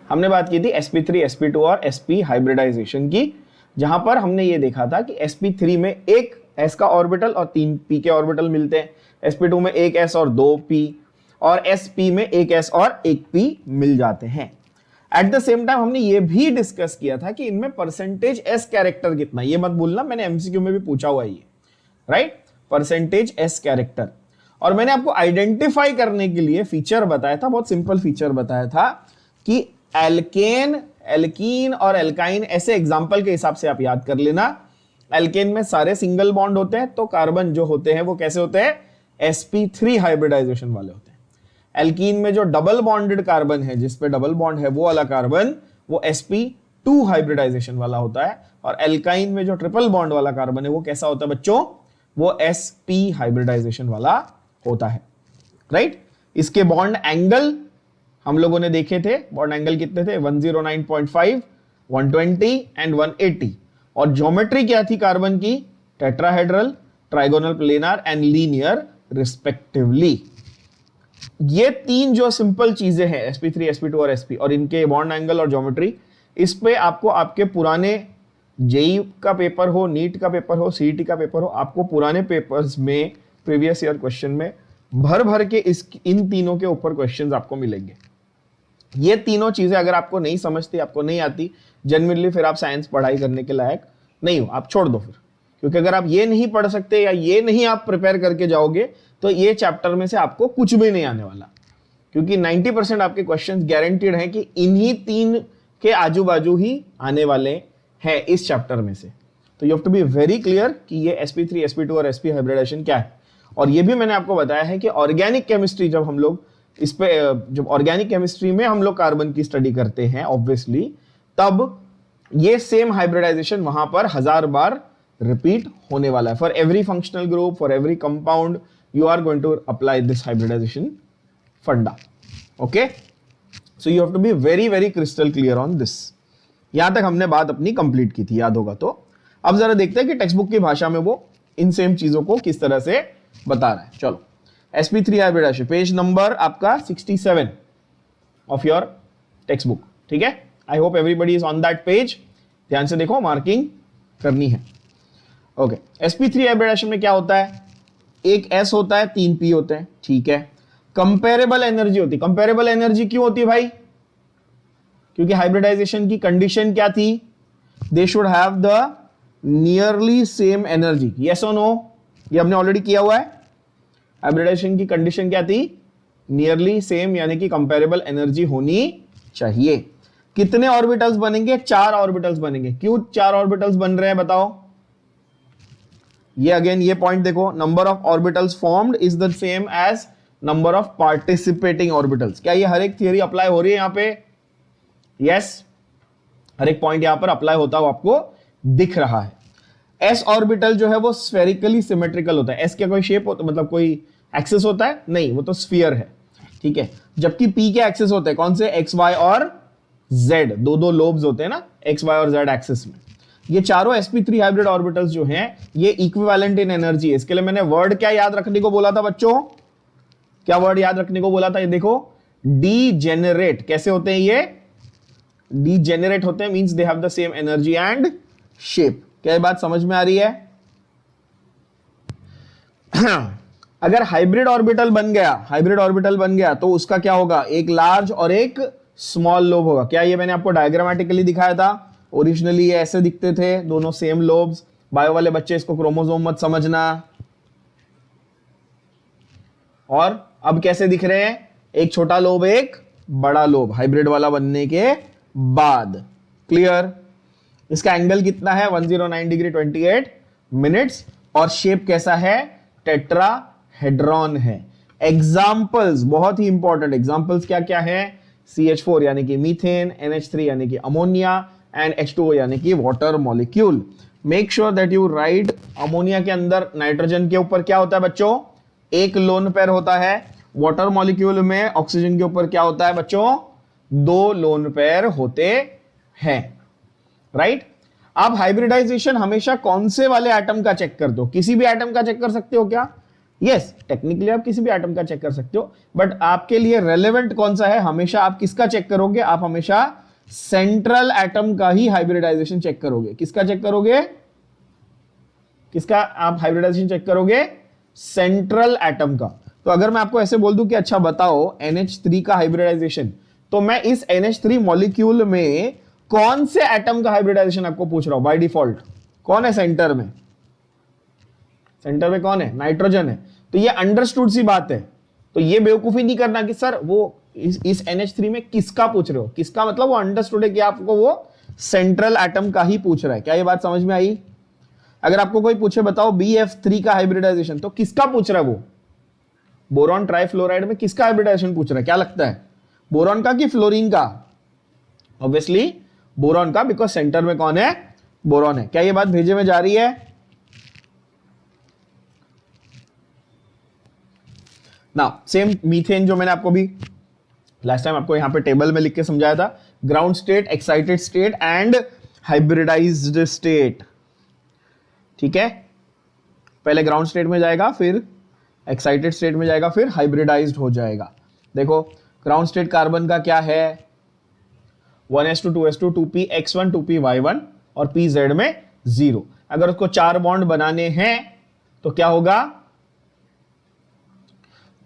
हमने बात की थी sp3 sp2 और sp हाइब्रिडाइजेशन की, जहां पर हमने ये देखा था कि sp3 में एक s का ऑर्बिटल और 3 p के ऑर्बिटल मिलते हैं, sp2 में एक s और 2 p, और sp में एक s और एक p मिल जाते हैं। एट द सेम टाइम हमने ये भी डिस्कस किया था कि इनमें परसेंटेज s कैरेक्टर कितना, ये मत भूलना, मैंने एमसीक्यू में भी पूछा हुआ है ये, राइट, परसेंटेज s कैरेक्टर। और मैंने आपको आइडेंटिफाई करने के लिए फीचर बताया था, बहुत सिंपल फीचर बताया था कि एल्केन, एल्कीन और एल्काइन, ऐसे एग्जांपल के हिसाब से आप याद कर लेना। एल्केन में सारे सिंगल बॉन्ड होते हैं, तो कार्बन जो होते हैं वो कैसे होते हैं, sp3 हाइब्रिडाइजेशन वाले होते हैं। एल्कीन में जो डबल बॉन्डेड कार्बन है, जिस पे डबल बॉन्ड है, वो वाला कार्बन वो sp2 हाइब्रिडाइजेशन वाला होता है। और एल्काइन में जो ट्रिपल बॉन्ड वाला कार्बन है वो कैसा होता है बच्चों, वो sp हाइब्रिडाइजेशन वाला होता है, राइट। इसके बॉन्ड एंगल हम लोगों ने देखे थे, बॉन्ड एंगल कितने थे, 109.5, 120 एंड 180। और ज्योमेट्री क्या थी कार्बन की, tetrahedral, trigonal, planar and linear respectively. ये तीन जो सिंपल चीजें हैं sp3 sp2 और sp, और इनके बॉन्ड एंगल और ज्योमेट्री, इस पे आपको आपके पुराने जेई का पेपर हो, नीट का पेपर हो, सीईटी का पेपर हो, आपको पुराने पेपर्स में प्रीवियस ईयर क्वेश्चन में भर भर के इन तीनों के ऊपर क्वेश्चंस आपको मिलेंगे। ये तीनों चीजें अगर आपको नहीं समझती, आपको नहीं आती, जनरली फिर आप साइंस पढ़ाई करने के लायक नहीं हो, आप छोड़ दो फिर। क्योंकि अगर आप ये नहीं पढ़ सकते या ये नहीं आप प्रिपेयर करके जाओगे तो ये चैप्टर में से आपको कुछ भी नहीं आने वाला, क्योंकि 90% आपके क्वेश्चंस गारंटीड हैं कि इन्हीं तीन के आजू बाजू ही आने वाले हैं इस चैप्टर में से। तो you have to be very clear कि ये sp3 sp2 और sp हाइब्रिडेशन क्या है। और ये भी मैंने आपको बताया है कि ऑर्गेनिक केमिस्ट्री, जब हम लोग इस पे, जब ऑर्गेनिक केमिस्ट्री में हम लोग कार्बन की स्टडी करते हैं ऑब्वियसली, तब ये सेम हाइब्रिडाइजेशन वहां पर 1000 बार रिपीट होने वाला है। For every functional group, for every compound, you are going to apply this hybridization funda. Okay, so you have to be very very crystal clear on this. यहां तक हमने बात अपनी कंप्लीट की थी, याद होगा तो। अब जरा देखते हैं कि टेक्स्ट बुक की भाषा में वो इन सेम चीजों को किस तरह से बता रहा है। चलो, sp3 हाइब्रिडाइजेशन, पेज नंबर आपका 67 ऑफ योर टेक्स्ट बुक, ठीक है। I hope everybody is on that page. ध्यान से देखो, मार्किंग करनी है। ओके, sp3 हाइब्रिडाइजेशन में क्या होता है, एक s होता है, 3 p होते हैं, ठीक है। कंपेरेबल एनर्जी होती है। कंपेरेबल एनर्जी क्यों होती है भाई, क्योंकि हाइब्रिडाइजेशन की कंडीशन क्या थी, they should have the nearly same energy. Yes or no, ये हमने ऑलरेडी किया हुआ है। हाइब्रिडाइजेशन की कंडीशन क्या थी, नियरली सेम, यानी कि कंपेरेबल एनर्जी होनी चाहिए। कितने ऑर्बिटल्स बनेंगे, 4 ऑर्बिटल्स बनेंगे। क्यों 4 ऑर्बिटल्स बन रहे हैं बताओ। ये अगेन ये पॉइंट देखो, number of orbitals formed is the same as number of participating orbitals. क्या ये हर एक थियरी अप्लाई हो रही है यहां पे, यस, हर एक पॉइंट यहां पर अप्लाई होता हुआ आपको दिख रहा है। एस ऑर्बिटल जो है वो स्फेरिकली सिमेट्रिकल होता है। एस का कोई शेप होता, मतलब कोई एक्सिस होता है नहीं, वो तो स्फीयर है, ठीक है। जबकि पी के एक्सिस होते हैं कौन से, एक्स वाई और जेड, दो लोब्स होते हैं ना एक्स वाई और जेड एक्सिस में। ये चारों sp3 हाइब्रिड ऑर्बिटल्स जो हैं ये इक्विवेलेंट इन एनर्जी है। इसके लिए मैंने वर्ड क्या याद रखने को बोला था बच्चों, क्या वर्ड याद रखने को बोला था, ये देखो, डीजेनरेट। कैसे होते हैं ये, डीजेनरेट होते हैं, means they have the same energy and shape. क्या ये बात समझ में आ रही है। अगर हाइब्रिड ऑर्बिटल बन गया, हाइब्रिड ऑर्बिटल बन गया तो उसका क्या होगा, एक लार्ज और एक स्मॉल लोब होगा। क्या ये मैंने आपको डायग्रामेटिकली दिखाया था, ओरिजिनली ये ऐसे दिखते थे, दोनों सेम लोब्स। बायो वाले बच्चे इसको क्रोमोसोम मत समझना। और अब कैसे दिख रहे हैं, एक छोटा लोब एक बड़ा लोब, हाइब्रिड वाला बनने के बाद। क्लियर। इसका एंगल कितना है, 109 डिग्री 28 मिनट्स। और शेप कैसा है, टेट्राहेड्रॉन है। एग्जाम्पल्स बहुत ही इंपॉर्टेंट, एग्जाम्पल्स क्या क्या है, CH4 यानी कि मीथेन, NH3 यानी कि अमोनिया एंड H2O यानी कि water molecule. Make sure that you right, ammonia के अंदर नाइट्रोजन के ऊपर क्या होता है बच्चों, एक लोन पेयर होता है। वाटर मॉलिक्यूल में ऑक्सीजन के ऊपर क्या होता है बच्चों, 2 लोन पेयर होते हैं, राइट। आप हाइब्रिडाइजेशन हमेशा कौन से वाले एटम का चेक करते हो, किसी भी एटम का चेक कर सकते हो क्या, यस, टेक्निकली आप किसी भी एटम का चेक कर सकते हो, बट आपके लिए रेलेवेंट कौन सा है, हमेशा आप किसका चेक करोगे, आप हमेशा सेंट्रल एटम का ही हाइब्रिडाइजेशन चेक करोगे। किसका चेक करोगे, किसका आप हाइब्रिडाइजेशन चेक करोगे, सेंट्रल एटम का। तो अगर मैं आपको ऐसे बोल दूं कि अच्छा बताओ NH3 का हाइब्रिडाइजेशन, तो मैं इस NH3 मॉलिक्यूल में कौन से एटम का हाइब्रिडाइजेशन आपको पूछ रहा हूं बाय डिफॉल्ट, कौन है सेंटर में, सेंटर में कौन है, नाइट्रोजन है। तो ये अंडरस्टूड सी बात है, तो ये बेवकूफी नहीं करना कि सर वो इस NH3 में किसका पूछ रहे हो, किसका मतलब वो अंडरस्टूड है कि आपको वो सेंट्रल एटम का ही पूछ रहा है। क्या ये बात समझ में आई? अगर आपको कोई पूछे बताओ BF3 का हाइब्रिडाइजेशन, तो किसका पूछ रहा है वो, बोरॉन ट्राइफ्लोराइड में किसका हाइब्रिडाइजेशन पूछ रहा है, क्या लगता है, बोरॉन का कि फ्लोरीन का? ऑब्वियसली बोरॉन का, बिकॉज सेंटर में कौन है, बोरॉन है। क्या ये बात भेजे में जा रही है? ना सेम मीथेन जो मैंने आपको भी लास्ट टाइम आपको यहां पे टेबल में लिख के समझाया था, ground state, excited state and hybridized state. ठीक है, पहले ग्राउंड स्टेट में जाएगा, फिर एक्साइटेड स्टेट में जाएगा, फिर हाइब्रिडाइज्ड हो जाएगा। देखो ग्राउंड स्टेट कार्बन का क्या है, 1s2 2s2 2p x1 2p y1 और pz में 0। अगर उसको 4 बॉन्ड बनाने हैं तो क्या होगा,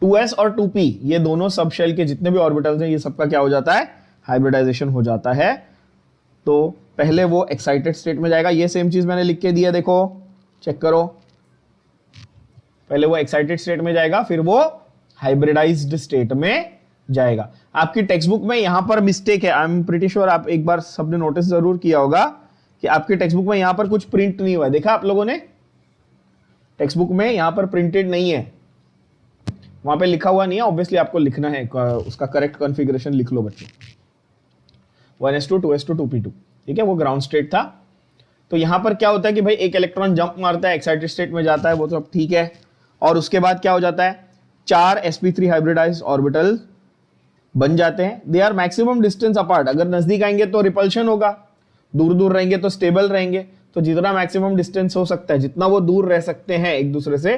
2s और 2p ये दोनों सब शेल के जितने भी ऑर्बिटल्स हैं ये सबका क्या हो जाता है, हाइब्रिडाइजेशन हो जाता है। तो पहले वो एक्साइटेड स्टेट में जाएगा, ये सेम चीज मैंने लिख के दिया, देखो चेक करो, पहले वो एक्साइटेड स्टेट में जाएगा, फिर वो हाइब्रिडाइज्ड स्टेट में जाएगा। आपकी टेक्स्ट बुक में यहां पर मिस्टेक है, आई एम प्रीटी श्योर आप एक बार सबने नोटिस जरूर किया होगा कि आपकी टेक्स्ट बुक में यहां पर कुछ प्रिंट नहीं हुआ है। देखा आप लोगों ने, टेक्स्ट बुक में यहां पर प्रिंटेड नहीं है, वहां पे लिखा हुआ नहीं है, ऑब्वियसली आपको लिखना है, उसका करेक्ट कॉन्फ़िगरेशन लिख लो बच्चों, 1s2 2s2 2p2। ठीक है, वो ग्राउंड स्टेट था। तो यहां पर क्या होता है कि भाई एक इलेक्ट्रॉन जंप मारता है, एक्साइटेड स्टेट में जाता है, वो तो अब ठीक है, और उसके बाद क्या हो जाता है, 4 sp3 हाइब्रिडाइज्ड ऑर्बिटल बन जाते हैं। They are maximum distance apart, अगर नजदीक आएंगे तो रिपल्शन होगा, दूर दूर रहेंगे तो स्टेबल रहेंगे। तो जितना मैक्सिमम डिस्टेंस हो सकता है, जितना वो दूर रह सकते हैं एक दूसरे से,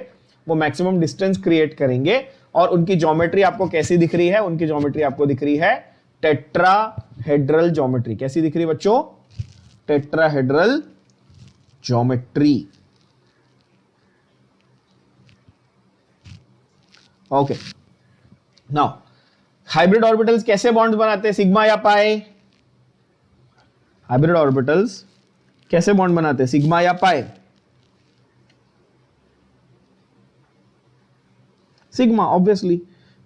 वो मैक्सिमम डिस्टेंस क्रिएट करेंगे। और उनकी ज्योमेट्री आपको कैसी दिख रही है, उनकी ज्योमेट्री आपको दिख रही है टेट्राहेड्रल ज्योमेट्री। कैसी दिख रही है बच्चों, tetrahedral geometry. Okay, now hybrid orbitals कैसे बॉन्ड बनाते हैं, सिग्मा या पाई? हाइब्रिड ऑर्बिटल्स कैसे बॉन्ड बनाते हैं, सिग्मा या पाई? Sigma obviously.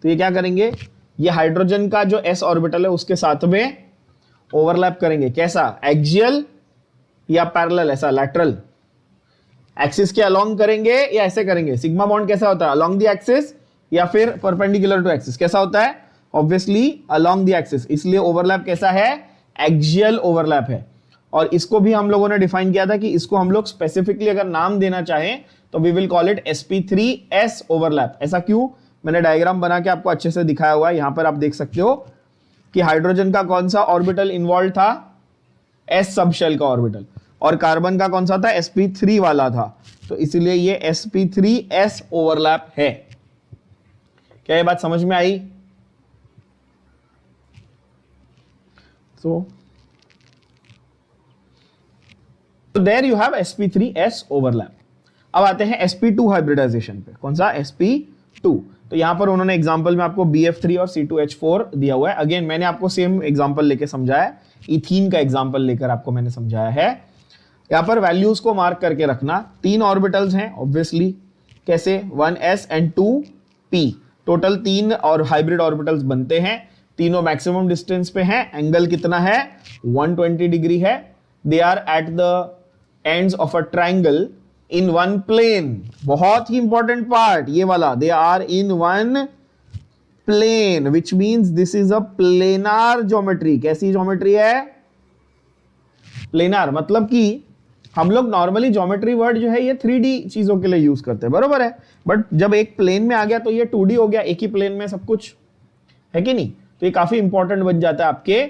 तो ये क्या करेंगे, ये हाइड्रोजन का जो s ऑर्बिटल है उसके साथ में ओवरलैप करेंगे। कैसा, एक्सियल या पैरेलल, ऐसा लैटरल, एक्सिस के अलोंग करेंगे या ऐसे करेंगे? सिग्मा बॉन्ड कैसा होता है, अलोंग द एक्सिस या फिर परपेंडिकुलर टू एक्सिस? कैसा होता है, ऑब्वियसली अलोंग द एक्सिस, इसलिए ओवरलैप कैसा है, एक्सियल ओवरलैप है। और इसको भी हम लोगों ने डिफाइन किया था कि इसको हम लोग स्पेसिफिकली अगर नाम देना चाहें तो we will call it sp3s overlap. ऐसा क्यों, मैंने डायग्राम बना के आपको अच्छे से दिखाया हुआ है, यहां पर आप देख सकते हो कि हाइड्रोजन का कौन सा ऑर्बिटल इन्वॉल्व था, s सब शेल का ऑर्बिटल, और कार्बन का कौन सा था, sp3 वाला था। तो इसलिए ये sp3s ओवरलैप है। क्या ये बात समझ में आई? So there you have sp3s overlap. अब आते हैं sp2 हाइब्रिडाइजेशन पे। कौन सा, sp2। तो यहां पर उन्होंने एग्जांपल में आपको BF3 और C2H4 दिया हुआ है। अगेन मैंने आपको सेम एग्जांपल लेके समझाया, इथीन का एग्जांपल लेकर आपको मैंने समझाया है। यहां पर वैल्यूज को मार्क करके रखना। 3 ऑर्बिटल्स हैं ऑब्वियसली, कैसे, 1s एंड 2p, टोटल 3 और हाइब्रिड ऑर्बिटल्स बनते हैं। तीनों मैक्सिमम डिस्टेंस पे हैं, एंगल कितना है, 120 डिग्री है। They are at the ends of a triangle in one plane. बहुत ही इंपॉर्टेंट पार्ट ये वाला, they are in one plane, which means this is a planar geometry. कैसी ज्योमेट्री है, प्लेनार। मतलब कि हम लोग नॉर्मली ज्योमेट्री वर्ड जो है ये 3D चीजों के लिए यूज करते हैं, बरोबर है, बट जब एक प्लेन में आ गया तो ये 2D हो गया, एक ही प्लेन में सब कुछ है कि नहीं। तो ये काफी इंपॉर्टेंट बन जाता है आपके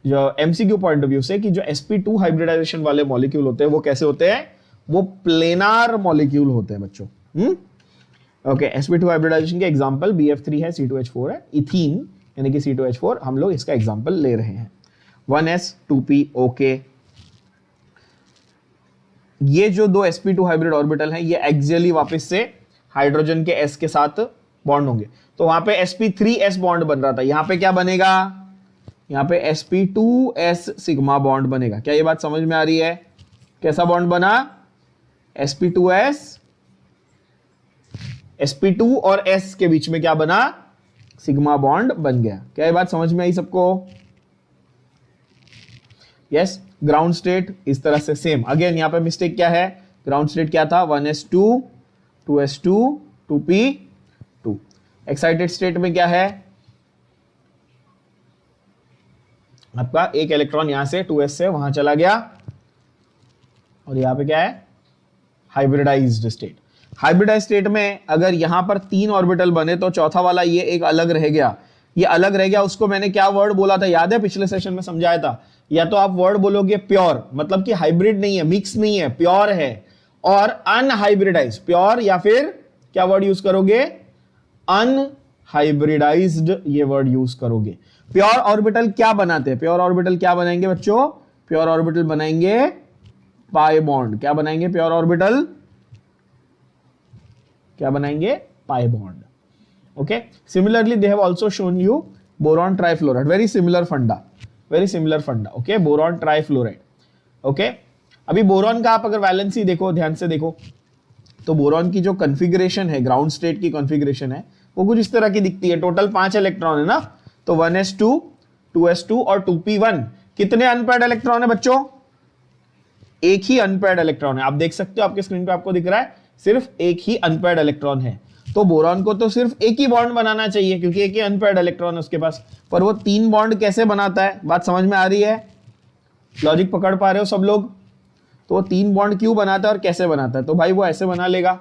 जो एमसीक्यू पॉइंट ऑफ व्यू से, कि जो sp2 हाइब्रिडाइजेशन वाले मॉलिक्यूल होते हैं वो कैसे होते हैं, वो प्लेनार मॉलिक्यूल होते हैं बच्चों। ओके, sp2 हाइब्रिडाइजेशन के एग्जांपल BF3 है, C2H4 है, इथीन यानी कि C2H4 हम लोग इसका एग्जांपल ले रहे हैं। 1s 2p okay. ये जो दो sp2 हाइब्रिड ऑर्बिटल हैं ये एक्सियली वापस से हाइड्रोजन के s के साथ बॉन्ड होंगे, तो वहां पे sp3s बॉन्ड बन रहा था, यहां पे क्या बनेगा, यहां पे sp2s सिग्मा बॉन्ड बनेगा। क्या ये बात समझ में आ रही है? कैसा बॉन्ड बना? sp2s, sp2 और s के बीच में क्या बना? सिग्मा बॉन्ड बन गया। क्या ये बात समझ में आई सबको? यस। ग्राउंड स्टेट इस तरह से सेम। अगेन यहां पे मिस्टेक क्या है? ग्राउंड स्टेट क्या था? 1s2 2s2 2p2। Excited state में क्या है आपका? एक इलेक्ट्रॉन यहां से 2s से वहां चला गया, और यहां पे क्या है? Hybridised state. हाइब्रिडाइज्ड स्टेट में अगर यहां पर 3 ऑर्बिटल बने तो चौथा वाला ये एक अलग रह गया, ये अलग रह गया। उसको मैंने क्या वर्ड बोला था याद है? पिछले सेशन में समझाया था। या तो आप वर्ड बोलोगे प्योर, मतलब कि हाइब्रिड नहीं है, मिक्स नहीं है, प्योर है, और अनहाइब्रिडाइज, प्योर, या फिर क्या वर्ड यूज करोगे? अनहाइब्रिडाइज्ड, ये वर्ड यूज करोगे। प्योर ऑर्बिटल क्या बनाते हैं? प्योर ऑर्बिटल क्या बनाएंगे बच्चों? प्योर ऑर्बिटल बनाएंगे पाई बॉन्ड। क्या बनाएंगे प्योर ऑर्बिटल? क्या बनाएंगे? Pi bond. Okay. Similarly they have also shown you boron trifluoride, very similar फंडा, वेरी सिमिलर फंडा। Okay, boron trifluoride. ओके, अभी बोरॉन का आप अगर वैलेंसी देखो, ध्यान से देखो, तो बोरॉन की जो कॉन्फ़िगरेशन है, ग्राउंड स्टेट की कॉन्फ़िगरेशन है, वो कुछ इस तरह की दिखती है। टोटल 5 इलेक्ट्रॉन है ना, तो 1s2 2s2 और 2p1। कितने अनपेयर्ड इलेक्ट्रॉन है बच्चों? एक ही अनपेयर्ड इलेक्ट्रॉन है। आप देख सकते हो आपके स्क्रीन पे आपको दिख रहा है, सिर्फ एक ही अनपेयर्ड इलेक्ट्रॉन है। तो बोरॉन को तो सिर्फ एक ही बॉन्ड बनाना चाहिए क्योंकि एक ही अनपेयर्ड इलेक्ट्रॉन है उसके पास, पर वो 3 बॉन्ड कैसे बनाता है? बात समझ में आ रही है? लॉजिक पकड़ पा रहे हो सब लोग? तो वो 3 बॉन्ड क्यों बनाता है और कैसे बनाता है? तो भाई वो ऐसे बना लेगा,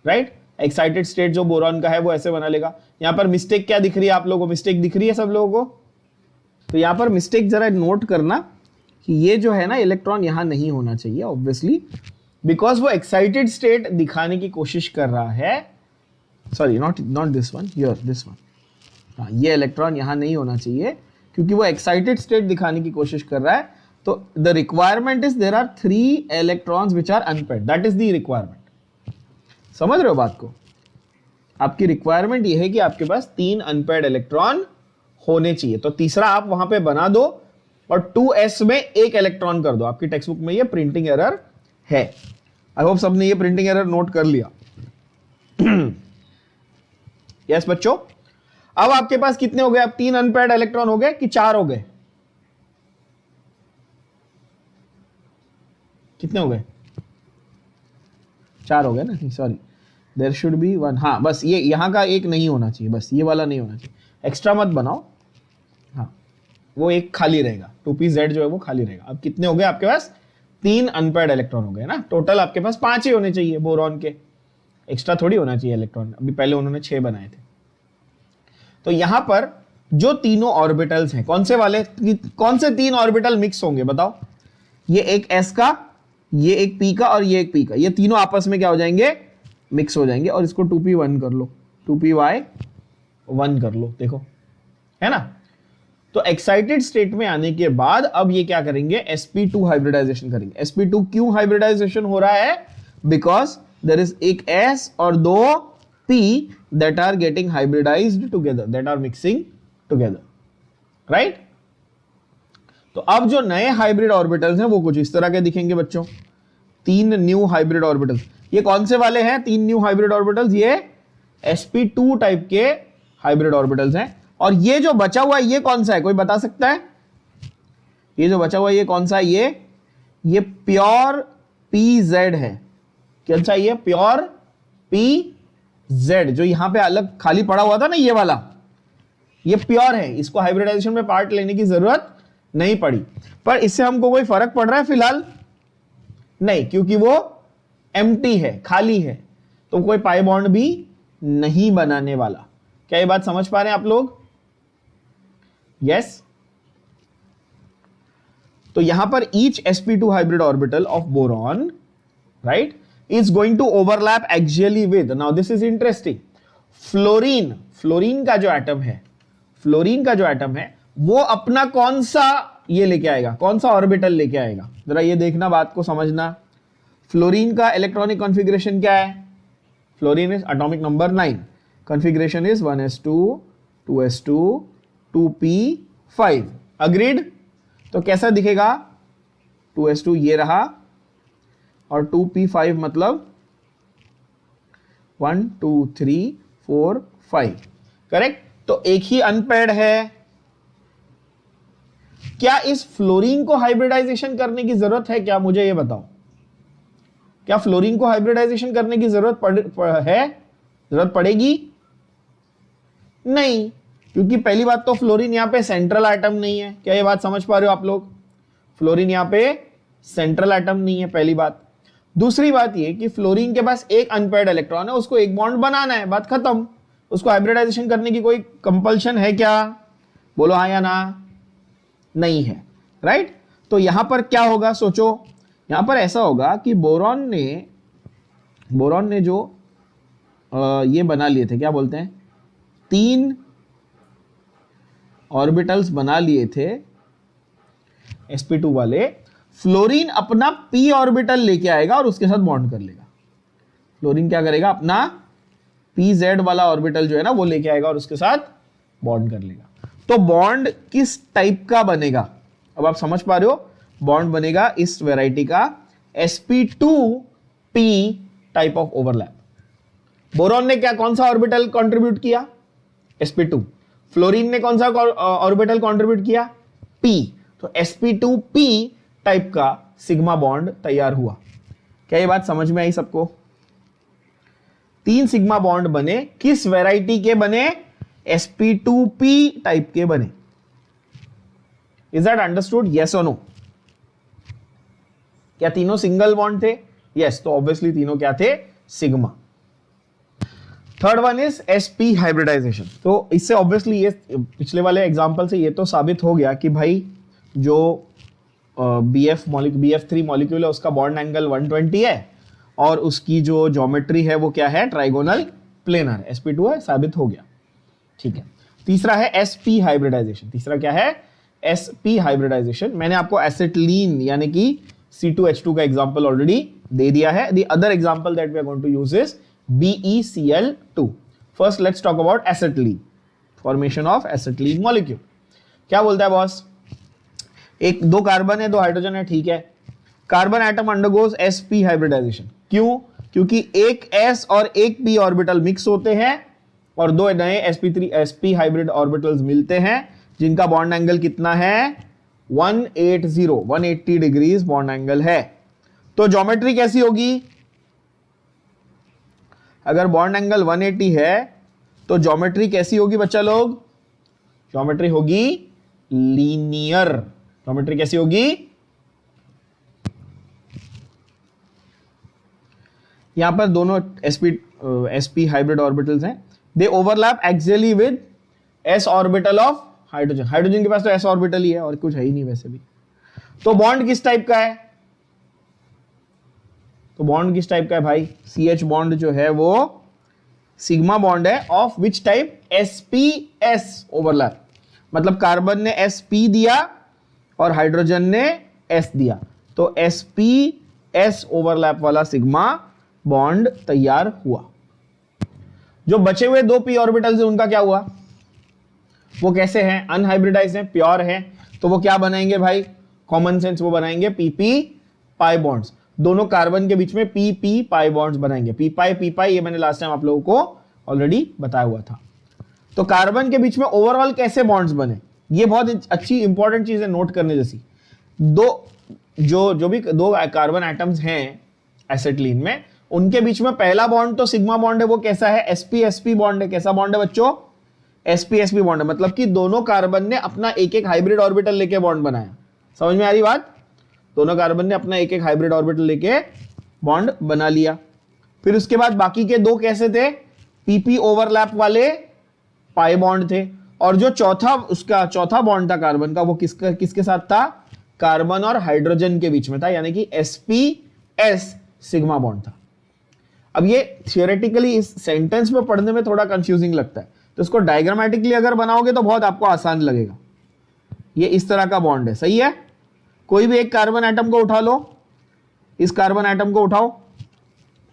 राइट? एक्साइटेड स्टेट जो बोरॉन का है वो ऐसे बना लेगा। यहां पर मिस्टेक क्या दिख रही है आप लोगों को? मिस्टेक दिख रही है सब लोगों को? तो यहां पर मिस्टेक जरा नोट करना कि ये जो है ना इलेक्ट्रॉन यहां नहीं होना चाहिए, ऑब्वियसली, बिकॉज वो एक्साइटेड स्टेट दिखाने की कोशिश कर रहा है। Sorry, not this one, here this one. हाँ, ये इलेक्ट्रॉन यहां नहीं होना चाहिए क्योंकि वो एक्साइटेड स्टेट दिखाने की कोशिश कर रहा है। तो the requirement is there are 3 electrons which are unpaired, that is the requirement. समझ रहे हो बात को? आपकी रिक्वायरमेंट ये है कि आपके पास 3 अनपेयर्ड इलेक्ट्रॉन होने चाहिए। तो तीसरा आप वहां पे बना दो और 2s में एक इलेक्ट्रॉन कर दो। आपकी टेक्स्ट बुक में ये प्रिंटिंग एरर है। आई होप सबने ये प्रिंटिंग एरर नोट कर लिया। यस बच्चों, अब आपके पास कितने हो गए? अब 3 अनपेयर्ड इलेक्ट्रॉन हो गए कि 4 हो गए? कितने हो गए? 4 हो गए ना? Sorry, there should be 1। हाँ, बस ये यहां का एक नहीं होना चाहिए, बस ये वाला नहीं होना चाहिए। एक्स्ट्रा मत बनाओ, हाँ, वो एक खाली रहेगा। 2pz जो है वो खाली रहेगा। अब कितने हो गए आपके पास? 3 अनपेयर्ड इलेक्ट्रॉन हो गए ना। टोटल आपके पास 5 ही होने चाहिए बोरॉन के, एक्स्ट्रा थोड़ी होना चाहिए इलेक्ट्रॉन। अभी पहले उन्होंने 6 बनाए थे। तो यहां पर जो तीनों ऑर्बिटल्स हैं, कौन से वाले, कौन से 3 ऑर्बिटल मिक्स होंगे बताओ? ये एक s का, ये एक p का और ये एक p का, ये तीनों आपस में क्या हो जाएंगे? मिक्स हो जाएंगे। और इसको 2p1 कर लो, 2py1 कर लो, देखो है ना। तो एक्साइटेड स्टेट में आने के बाद अब ये क्या करेंगे? sp2 हाइब्रिडाइजेशन करेंगे। sp2 क्यों हाइब्रिडाइजेशन हो रहा है? बिकॉज देयर इज एक s और 2 p that are getting hybridized together, that are mixing together, right? तो अब जो नए हाइब्रिड ऑर्बिटल्स हैं वो कुछ इस तरह के दिखेंगे बच्चों। 3 न्यू हाइब्रिड ऑर्बिटल्स। ये कौन से वाले हैं 3 न्यू हाइब्रिड ऑर्बिटल्स? ये sp2 टाइप के हाइब्रिड ऑर्बिटल्स हैं। और ये जो बचा हुआ है ये कौन सा है? कोई बता सकता है? ये जो बचा हुआ है ये कौन सा है? ये प्योर pz है। कौन सा? ये प्योर pz, जो यहां पे अलग खाली पड़ा हुआ था ना, ये वाला, ये प्योर है। इसको हाइब्रिडाइजेशन में पार्ट लेने की जरूरत नहीं पड़ी। पर इससे हमको कोई फर्क पड़ रहा है फिलहाल? नहीं, क्योंकि वो एम्प्टी है, खाली है, तो कोई पाई बॉन्ड भी नहीं बनाने वाला। क्या ये बात समझ पा रहे हैं आप लोग? यस। तो यहां पर each sp2 hybrid orbital of boron, right, is going to overlap axially with, now this is interesting, fluorine, fluorine का जो एटम है, फ्लोरीन का जो एटम है वो अपना कौन सा ये लेके आएगा, कौन सा ऑर्बिटल लेके आएगा, जरा ये देखना, बात को समझना। फ्लोरीन का इलेक्ट्रॉनिक कॉन्फ़िगरेशन क्या है? Fluorine is atomic number 9, configuration is 1s2 2s2 2p5, agreed? तो कैसा दिखेगा? 2s2 ये रहा और 2p5 मतलब 1 2 3 4 5, करेक्ट? तो एक ही अनपेयर्ड है। क्या इस फ्लोरीन को हाइब्रिडाइजेशन करने की जरूरत है क्या? मुझे ये बताओ, क्या फ्लोरीन को हाइब्रिडाइजेशन करने की जरूरत जरूरत पड़ेगी? नहीं, क्योंकि पहली बात तो फ्लोरीन यहां पे सेंट्रल एटम नहीं है। क्या ये बात समझ पा रहे हो आप लोग? फ्लोरीन यहां पे सेंट्रल एटम नहीं है, पहली बात। दूसरी बात ये कि फ्लोरीन के पास एक अनपेयर्ड इलेक्ट्रॉन है, उसको एक बॉन्ड बनाना है, बात खत्म। उसको हाइब्रिडाइजेशन करने की कोई कंपल्शन है क्या? बोलो हाँ या ना। नहीं है, राइट? तो यहां पर क्या होगा, सोचो। यहां पर ऐसा होगा कि बोरॉन ने जो ये बना लिए थे, क्या बोलते हैं, 3 ऑर्बिटल्स बना लिए थे sp2 वाले, फ्लोरीन अपना p ऑर्बिटल लेके आएगा और उसके साथ बॉन्ड कर लेगा। फ्लोरीन क्या करेगा, अपना pz वाला ऑर्बिटल जो है ना वो लेके आएगा और उसके साथ बॉन्ड कर लेगा। तो बॉन्ड किस टाइप का बनेगा, अब आप समझ पा रहे हो? बॉन्ड बनेगा इस वैरायटी का sp2p type of overlap. Boron ने क्या, कौन सा ऑर्बिटल कंट्रीब्यूट किया? sp2। फ्लोरीन ने कौन सा ऑर्बिटल कंट्रीब्यूट किया? p। तो sp2p टाइप का सिग्मा बॉन्ड तैयार हुआ। क्या ये बात समझ में आई सबको? 3 सिग्मा बॉन्ड बने, किस वैरायटी के बने? sp2p टाइप के बने। Is that understood? Yes or no? क्या तीनों सिंगल बॉन्ड थे? यस, तो ऑब्वियसली तीनों क्या थे? Sigma. Third one is sp hybridization. तो इससे ऑब्वियसली ये पिछले वाले एग्जांपल से ये तो साबित हो गया कि भाई जो BF3 मॉलिक्यूल है उसका बॉन्ड एंगल 120 है और उसकी जो ज्योमेट्री है वो क्या है? Trigonal planar. sp2 है, साबित हो गया, ठीक है। तीसरा है sp हाइब्रिडाइजेशन। तीसरा क्या है? sp hybridization. मैंने आपको एसिटिलीन यानी कि C2H2 का एग्जांपल ऑलरेडी दे दिया है। The other example that we are going to use is BeCl2। First let's talk about acetylene, formation of acetylene molecule. क्या बोलता है बॉस? 2 कार्बन है, 2 हाइड्रोजन है, ठीक है। Carbon atom undergoes sp hybridization. क्यों? क्योंकि एक s और एक p ऑर्बिटल मिक्स होते हैं और 2 नए sp हाइब्रिड ऑर्बिटल्स मिलते हैं जिनका बॉन्ड एंगल कितना है? 180 डिग्रीज बॉन्ड एंगल है। तो ज्योमेट्री कैसी होगी? अगर बॉन्ड एंगल 180 है तो ज्योमेट्री कैसी होगी बच्चा लोग? ज्योमेट्री होगी लीनियर। ज्योमेट्री कैसी होगी? यहां पर दोनों sp हाइब्रिड ऑर्बिटल्स हैं, दे overlap axially with s orbital of hydrogen. Hydrogen के पास तो s ऑर्बिटल ही है और कुछ है ही नहीं वैसे भी। तो बॉन्ड किस टाइप का है? तो बॉन्ड किस टाइप का है भाई? CH बॉन्ड जो है वो सिग्मा बॉन्ड है of which type? sps overlap. मतलब कार्बन ने sp दिया और हाइड्रोजन ने s दिया, तो sps ओवरलैप वाला सिग्मा बॉन्ड तैयार हुआ। जो बचे हुए 2 p ऑर्बिटल्स हैं उनका क्या हुआ? वो कैसे हैं? अनहाइब्रिडाइज्ड हैं, प्योर हैं, तो वो क्या बनाएंगे भाई? कॉमन सेंस वो बनाएंगे pp पाई बॉन्ड्स। दोनों कार्बन के बीच में pp पाई बॉन्ड्स बनाएंगे। p पाई ये मैंने लास्ट टाइम आप लोगों को ऑलरेडी बताया हुआ था। तो कार्बन के बीच में ओवरऑल कैसे बॉन्ड्स बने? ये बहुत अच्छी इंपॉर्टेंट चीज है नोट करने जैसी। जो भी 2 कार्बन एटम्स हैं एसिटिलीन में, उनके बीच में पहला बॉन्ड तो सिग्मा बॉन्ड है। वो कैसा है? sp बॉन्ड है। कैसा बॉन्ड है बच्चों? sp बॉन्ड है। मतलब कि दोनों कार्बन ने अपना एक हाइब्रिड ऑर्बिटल लेके बॉन्ड बनाया। समझ में आ रही बात? दोनों कार्बन ने अपना एक हाइब्रिड ऑर्बिटल लेके बॉन्ड बना लिया। फिर उसके बाद बाकी के 2 कैसे थे? pp ओवरलैप वाले पाई बॉन्ड थे। और जो चौथा बॉन्ड था कार्बन का, वो किसके साथ था? कार्बन और हाइड्रोजन के बीच में था, यानी कि sps सिग्मा बॉन्ड था। अब ये थियोरेटिकली इस सेंटेंस में पढ़ने में थोड़ा कंफ्यूजिंग लगता है, तो इसको डायग्रामेटिकली अगर बनाओगे तो बहुत आपको आसान लगेगा। ये इस तरह का बॉन्ड है, सही है। कोई भी एक कार्बन एटम को उठा लो, इस कार्बन एटम को उठाओ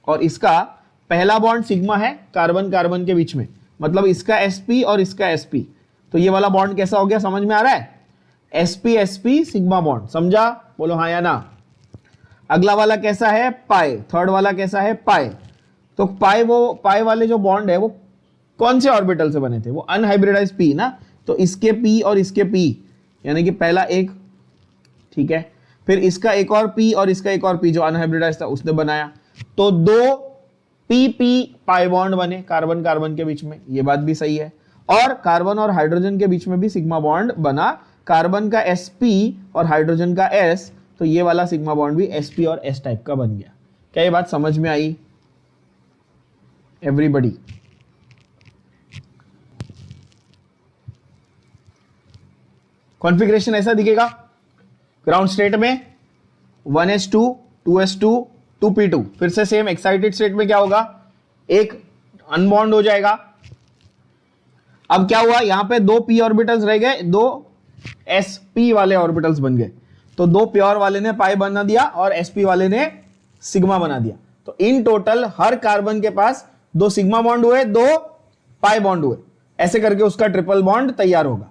और इसका पहला बॉन्ड सिग्मा है कार्बन कार्बन के बीच में, मतलब इसका sp और इसका sp, तो ये वाला बॉन्ड कैसा हो गया, समझ में आ रहा है? sp sp सिग्मा बॉन्ड, समझा? बोलो हाँ या ना। अगला वाला कैसा है, पाई, थर्ड वाला कैसा है, पाई। तो पाई वाले जो बॉन्ड है वो कौन से ऑर्बिटल से बने थे, वो अनहाइब्रिडाइज p ना, तो इसके p और इसके p, यानी कि पहला एक, ठीक है, फिर इसका एक और p और इसका एक और p जो अनहाइब्रिडाइज था उसने बनाया, तो दो p पाई बॉन्ड बने कार्बन कार्बन के बीच में, ये बात भी सही है। और कार्बन और हाइड्रोजन के बीच में भी सिग्मा बॉन्ड बना, कार्बन का sp और हाइड्रोजन का s, तो ये वाला सिग्मा बॉन्ड भी sp और s टाइप का बन गया। क्या ये बात समझ में आई एवरीबॉडी? कॉन्फ़िगरेशन ऐसा दिखेगा ग्राउंड स्टेट में 1s2 2s2 2p2, फिर से सेम एक्साइटेड स्टेट में क्या होगा, एक अनबॉन्ड हो जाएगा। अब क्या हुआ, यहां पे दो p ऑर्बिटल्स रह गए, दो sp वाले ऑर्बिटल्स बन गए, तो दो प्योर वाले ने पाई बना दिया और sp वाले ने सिग्मा बना दिया। तो इन टोटल हर कार्बन के पास दो सिग्मा बॉन्ड हुए, दो पाई बॉन्ड हुए, ऐसे करके उसका ट्रिपल बॉन्ड तैयार होगा।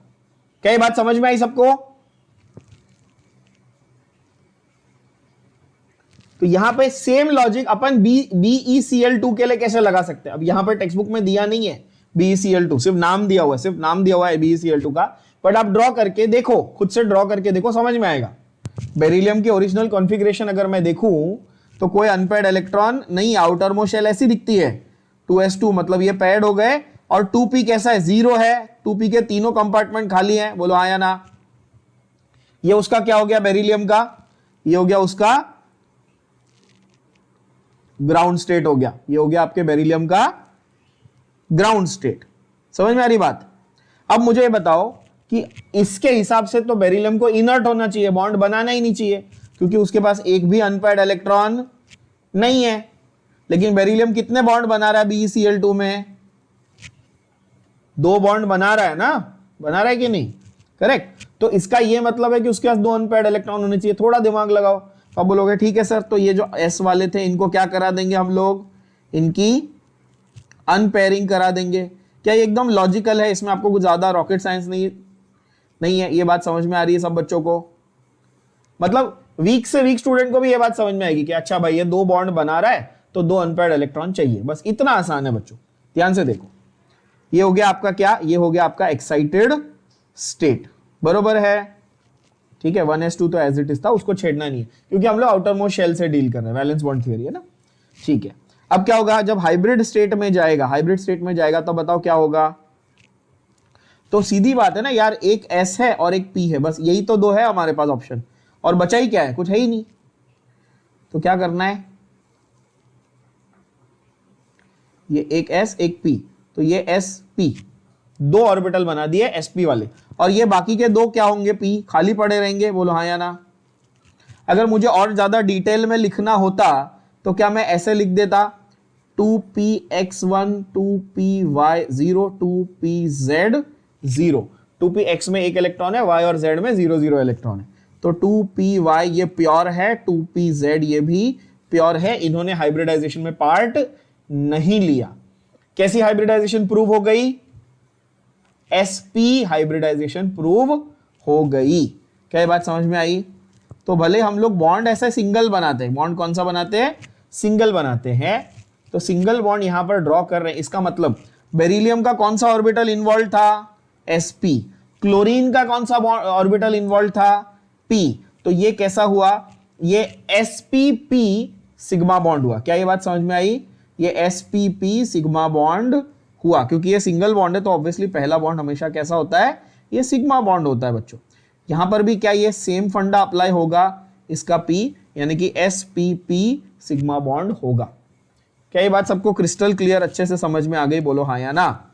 क्या ये बात समझ में आई सबको? तो यहां पे सेम लॉजिक अपन BeCl2 के लिए कैसे लगा सकते हैं। अब यहां पे टेक्स्ट बुक में दिया नहीं है BeCl2, सिर्फ नाम दिया हुआ है, सिर्फ नाम दिया हुआ है BeCl2 का, बट आप ड्रॉ करके देखो, खुद से ड्रॉ करके देखो, समझ में आएगा। बेरिलियम की ओरिजिनल कॉन्फ़िगरेशन अगर मैं देखूं तो कोई अनपेयर्ड इलेक्ट्रॉन नहीं, आउटर मोस्ट शेल ऐसी दिखती है 2s2, मतलब ये पेयर्ड हो गए, और 2p कैसा है, 0 है, 2p के तीनों कंपार्टमेंट खाली हैं, बोलो हाँ या ना। ये उसका क्या हो गया बेरिलियम का, ये हो गया उसका ग्राउंड स्टेट हो गया, ये हो गया आपके बेरिलियम का ग्राउंड स्टेट। समझ में आ रही बात? अब मुझे ये बताओ कि इसके हिसाब से तो बेरिलियम को इनर्ट होना चाहिए, बॉन्ड बनाना ही नहीं चाहिए, क्योंकि उसके पास एक भी अनपेयर्ड इलेक्ट्रॉन नहीं है। लेकिन बेरिलियम कितने बॉन्ड बना रहा है BeCl2 में, दो बॉन्ड बना रहा है ना, बना रहा है कि नहीं, करेक्ट। तो इसका ये मतलब है कि उसके पास दो अनपेयर्ड इलेक्ट्रॉन होने चाहिए। थोड़ा दिमाग लगाओ, अब बोलोगे ठीक है सर, तो ये जो s वाले थे इनको क्या करा देंगे हम लोग, इनकी अनपेयरिंग करा देंगे। क्या ये एकदम लॉजिकल है, इसमें आपको कुछ ज्यादा रॉकेट साइंस नहीं है। ये बात समझ में आ रही है सब बच्चों को? मतलब वीक से वीक स्टूडेंट को भी ये बात समझ में आएगी कि अच्छा भाई ये दो बॉन्ड बना रहा है तो दो अनपेयर्ड इलेक्ट्रॉन चाहिए, बस इतना आसान है बच्चों। ध्यान से देखो, ये हो गया आपका क्या, ये हो गया आपका एक्साइटेड स्टेट, बरोबर है, ठीक है। 1s2 तो एज इट इज था, उसको छेड़ना नहीं है, क्योंकि हम लोग आउटर मोस्ट शेल से डील कर रहे हैं, वैलेंस बॉन्ड थियरी है ना, ठीक है। अब क्या होगा, जब हाइब्रिड स्टेट में जाएगा, तो बताओ क्या होगा। तो सीधी बात है ना यार, एक s है और एक p है, बस यही तो दो है हमारे पास ऑप्शन, और बचा ही क्या है, कुछ है ही नहीं। तो क्या करना है, ये एक s एक p, तो ये sp, दो ऑर्बिटल बना दिए sp वाले, और ये बाकी के दो क्या होंगे, p खाली पड़े रहेंगे, बोलो हाँ या ना। अगर मुझे और ज्यादा डिटेल में लिखना होता तो क्या मैं ऐसे लिख देता, 2px1 2py0 2pz0, 2px में एक इलेक्ट्रॉन है, y और z में 0 इलेक्ट्रॉन है, तो 2py ये प्योर है, 2pz ये भी प्योर है। इन्होंने हाइब्रिडाइजेशन में पार्ट नहीं लिया। कैसी हाइब्रिडाइजेशन प्रूव हो गई, sp हाइब्रिडाइजेशन प्रूव हो गई। क्या ये बात समझ में आई? तो भले हम लोग बॉन्ड ऐसा सिंगल बनाते हैं, बॉन्ड कौन सा बनाते हैं, सिंगल बनाते हैं, तो सिंगल बॉन्ड यहां पर ड्रॉ कर रहे हैं। इसका मतलब बेरिलियम का कौन सा ऑर्बिटल इन्वॉल्व था, sp, क्लोरीन का कौन सा ऑर्बिटल इन्वॉल्व था, p, तो ये कैसा हुआ, ये spp सिग्मा बॉन्ड हुआ। क्या ये बात समझ में आई, ये spp सिग्मा बॉन्ड हुआ, क्योंकि ये सिंगल बॉन्ड है तो ऑब्वियसली पहला बॉन्ड हमेशा कैसा होता है, ये सिग्मा बॉन्ड होता है बच्चों। यहां पर भी क्या ये सेम फंडा अप्लाई होगा, इसका p यानी कि spp सिग्मा बॉन्ड होगा। क्या ये बात सबको क्रिस्टल क्लियर अच्छे से समझ में आ गई, बोलो हाँ या ना।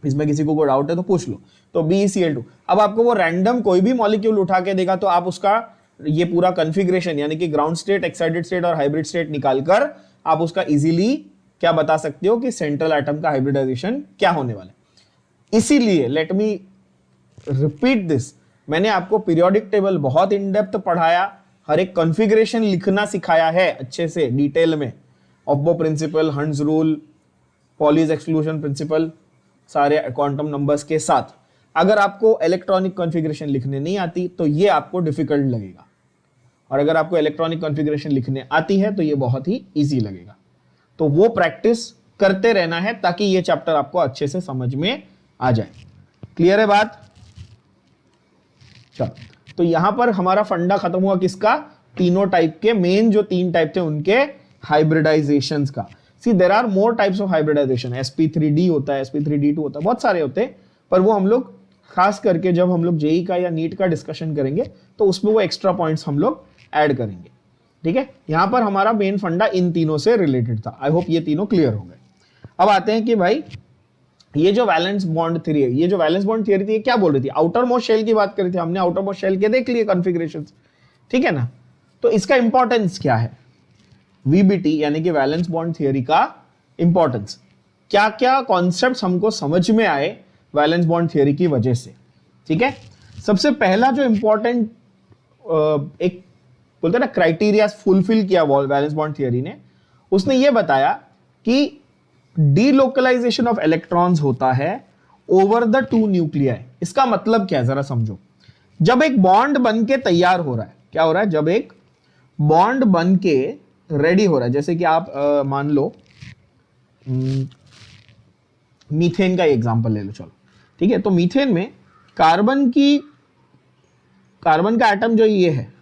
इसमें किसी को कोई डाउट है तो पूछ लो। तो BeCl2, अब आपको वो रैंडम कोई भी मॉलिक्यूल उठा के देगा तो आप उसका ये पूरा कॉन्फ़िगरेशन यानी कि ग्राउंड स्टेट, एक्साइटेड स्टेट और हाइब्रिड स्टेट निकालकर आप उसका इजीली क्या बता सकते हो कि सेंट्रल एटम का हाइब्रिडाइजेशन क्या होने वाला है। इसीलिए लेट मी रिपीट दिस, मैंने आपको पीरियोडिक टेबल बहुत इन डेप्थ पढ़ाया, हर एक कॉन्फ़िगरेशन लिखना सिखाया है अच्छे से डिटेल में, Aufbau principle, Hund's rule, Pauli's exclusion principle, सारे क्वांटम नंबर्स के साथ। अगर आपको इलेक्ट्रॉनिक कॉन्फ़िगरेशन लिखने नहीं आती तो ये आपको डिफिकल्ट लगेगा, और अगर आपको इलेक्ट्रॉनिक कॉन्फ़िगरेशन लिखने आती है तो ये बहुत ही इजी लगेगा। तो वो प्रैक्टिस करते रहना है ताकि ये चैप्टर आपको अच्छे से समझ में आ जाए। क्लियर है बात? चलो, तो यहां पर हमारा फंडा खत्म हुआ किसका? तीनों टाइप के, मेन जो तीन टाइप थे उनके हाइब्रिडाइजेशंस का। See there are more types of hybridisation, sp3d होता है, sp3d2 होता है, बहुत सारे होते हैं, पर वो हम लोग खास करके जब हम लोग जेई का या नीट का डिस्कशन करेंगे तो उसमें वो एक्स्ट्रा पॉइंट्स हम लोग ऐड करेंगे। ठीक है, यहां पर हमारा मेन फंडा इन तीनों से रिलेटेड था। आई होप ये तीनों क्लियर हो गए। अब आते हैं कि भाई ये जो वैलेंस बॉन्ड थ्योरी है, ये जो वैलेंस बॉन्ड थ्योरी थी, ये क्या बोल रही थी? आउटर मोस्ट शेल की बात करी थी हमने, आउटर मोस्ट शेल के देख लिए कॉन्फ़िगरेशंस, ठीक है ना। तो इसका इंपॉर्टेंस क्या है? वीबीटी यानी कि वैलेंस बॉन्ड थ्योरी का इंपॉर्टेंस, क्या क्या कॉन्सेप्ट्स हमको समझ में आए वैलेंस बॉन्ड थ्योरी की वजह से। ठीक है, सबसे पहला जो इंपॉर्टेंट एक बोलते हैं ना क्राइटेरिया फुलफिल किया वैलेंस बॉन्ड थ्योरी ने, उसने ये बताया कि डीलोकलाइजेशन ऑफ इलेक्ट्रॉन्स होता है ओवर द टू न्यूक्लियाई। इसका मतलब क्या है जरा समझो। जब एक बॉन्ड बन के तैयार हो रहा है, क्या हो रहा है? जब एक बॉन्ड बन के रेडी हो रहा है, जैसे कि आप मान लो मीथेन का एग्जांपल ले लो, चलो ठीक है। तो मीथेन में कार्बन का एटम जो ये है,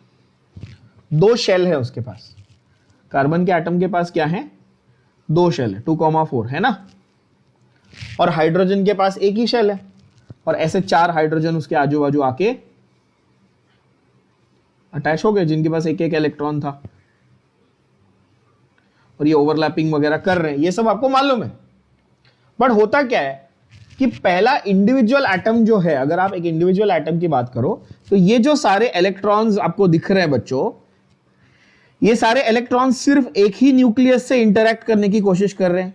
दो शेल है उसके पास। कार्बन के एटम के पास क्या है? दो शेल है, 2,4 है ना। और हाइड्रोजन के पास एक ही शेल है, और ऐसे चार हाइड्रोजन उसके आजू बाजू आके अटैच हो गए, जिनके पास एक एक इलेक्ट्रॉन था, और ये ओवरलैपिंग वगैरह कर रहे हैं, ये सब आपको मालूम है। बट होता क्या है कि पहला इंडिविजुअल एटम जो है, अगर आप एक इंडिविजुअल एटम की बात करो तो ये जो सारे इलेक्ट्रॉन्स आपको दिख रहे हैं बच्चों, ये सारे इलेक्ट्रॉन्स सिर्फ एक ही न्यूक्लियस से इंटरैक्ट करने की कोशिश कर रहे हैं।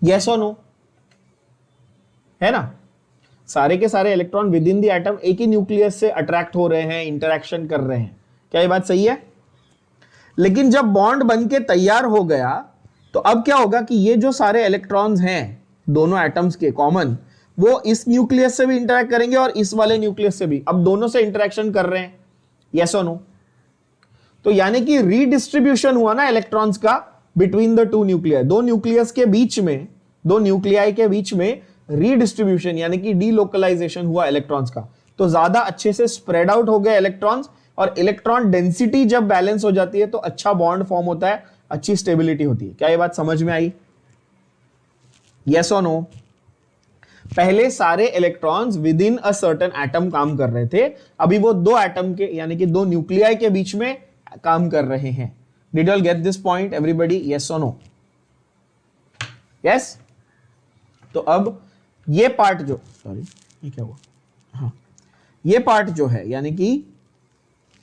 Yes or no? है ना, सारे के सारे electron with in the atom एक ही न्यूक्लियस से अट्रैक्ट हो रहे हैं, इंटरैक्शन कर रहे हैं। क्या ये बात सही है? लेकिन जब बॉन्ड बन के तैयार हो गया तो अब क्या होगा कि ये जो सारे इलेक्ट्रॉन्स हैं दोनों एटम्स के कॉमन, वो इस न्यूक्लियस से भी इंटरैक्ट करेंगे और इस वाले न्यूक्लियस से भी। अब दोनों से इंटरैक्शन कर रहे हैं। Yes or no? तो यानी कि रीडिस्ट्रीब्यूशन हुआ ना इलेक्ट्रॉन्स का बिटवीन द टू न्यूक्लियाई। दो न्यूक्लियस के बीच में, दो न्यूक्लियाई के बीच में रीडिस्ट्रीब्यूशन यानी कि डीलोकलाइजेशन हुआ इलेक्ट्रॉन्स का। तो ज्यादा अच्छे से स्प्रेड आउट हो गए इलेक्ट्रॉन्स, और इलेक्ट्रॉन डेंसिटी जब बैलेंस हो जाती है तो अच्छा बॉन्ड फॉर्म होता है, अच्छी स्टेबिलिटी होती है। क्या ये बात समझ में आई? Yes or no? पहले सारे electrons with in a certain atom काम कर रहे थे, अभी वो दो एटम के यानी कि दो न्यूक्लियाई के बीच में काम कर रहे हैं। Did you all get this point everybody? Yes or no? Yes. तो अब ये पार्ट जो, सॉरी ये क्या हुआ, हाँ, ये पार्ट जो है यानी कि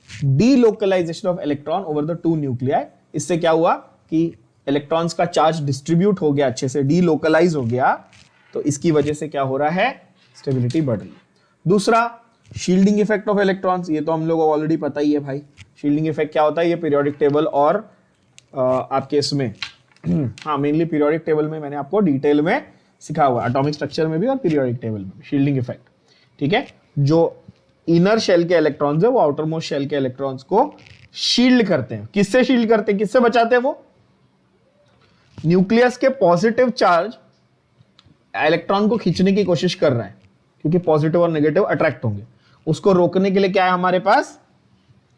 delocalization of electron over the two nuclei, इससे क्या हुआ कि इलेक्ट्रॉन्स का चार्ज डिस्ट्रीब्यूट हो गया, अच्छे से डीलोकलाइज हो गया। तो इसकी वजह से क्या हो रहा है? स्टेबिलिटी बढ़ रही है। दूसरा, शील्डिंग इफेक्ट ऑफ इलेक्ट्रॉन्स, ये तो हम लोगों को ऑलरेडी पता ही है भाई। शील्डिंग इफेक्ट क्या होता है? ये पीरियोडिक टेबल और आपके इसमें हाँ, मेनली पीरियोडिक टेबल में मैंने आपको डिटेल में सिखा हुआ, एटॉमिक स्ट्रक्चर में भी और पीरियोडिक टेबल में शील्डिंग इफेक्ट। ठीक है, जो इनर शेल के इलेक्ट्रॉन्स है वो आउटर मोस्ट शेल के इलेक्ट्रॉन्स को शील्ड करते हैं। किससे शील्ड करते हैं? किससे बचाते हैं? वो न्यूक्लियस के पॉजिटिव चार्ज इलेक्ट्रॉन को खींचने की कोशिश कर रहा है, क्योंकि पॉजिटिव और नेगेटिव अट्रैक्ट होंगे। उसको रोकने के लिए क्या है हमारे पास?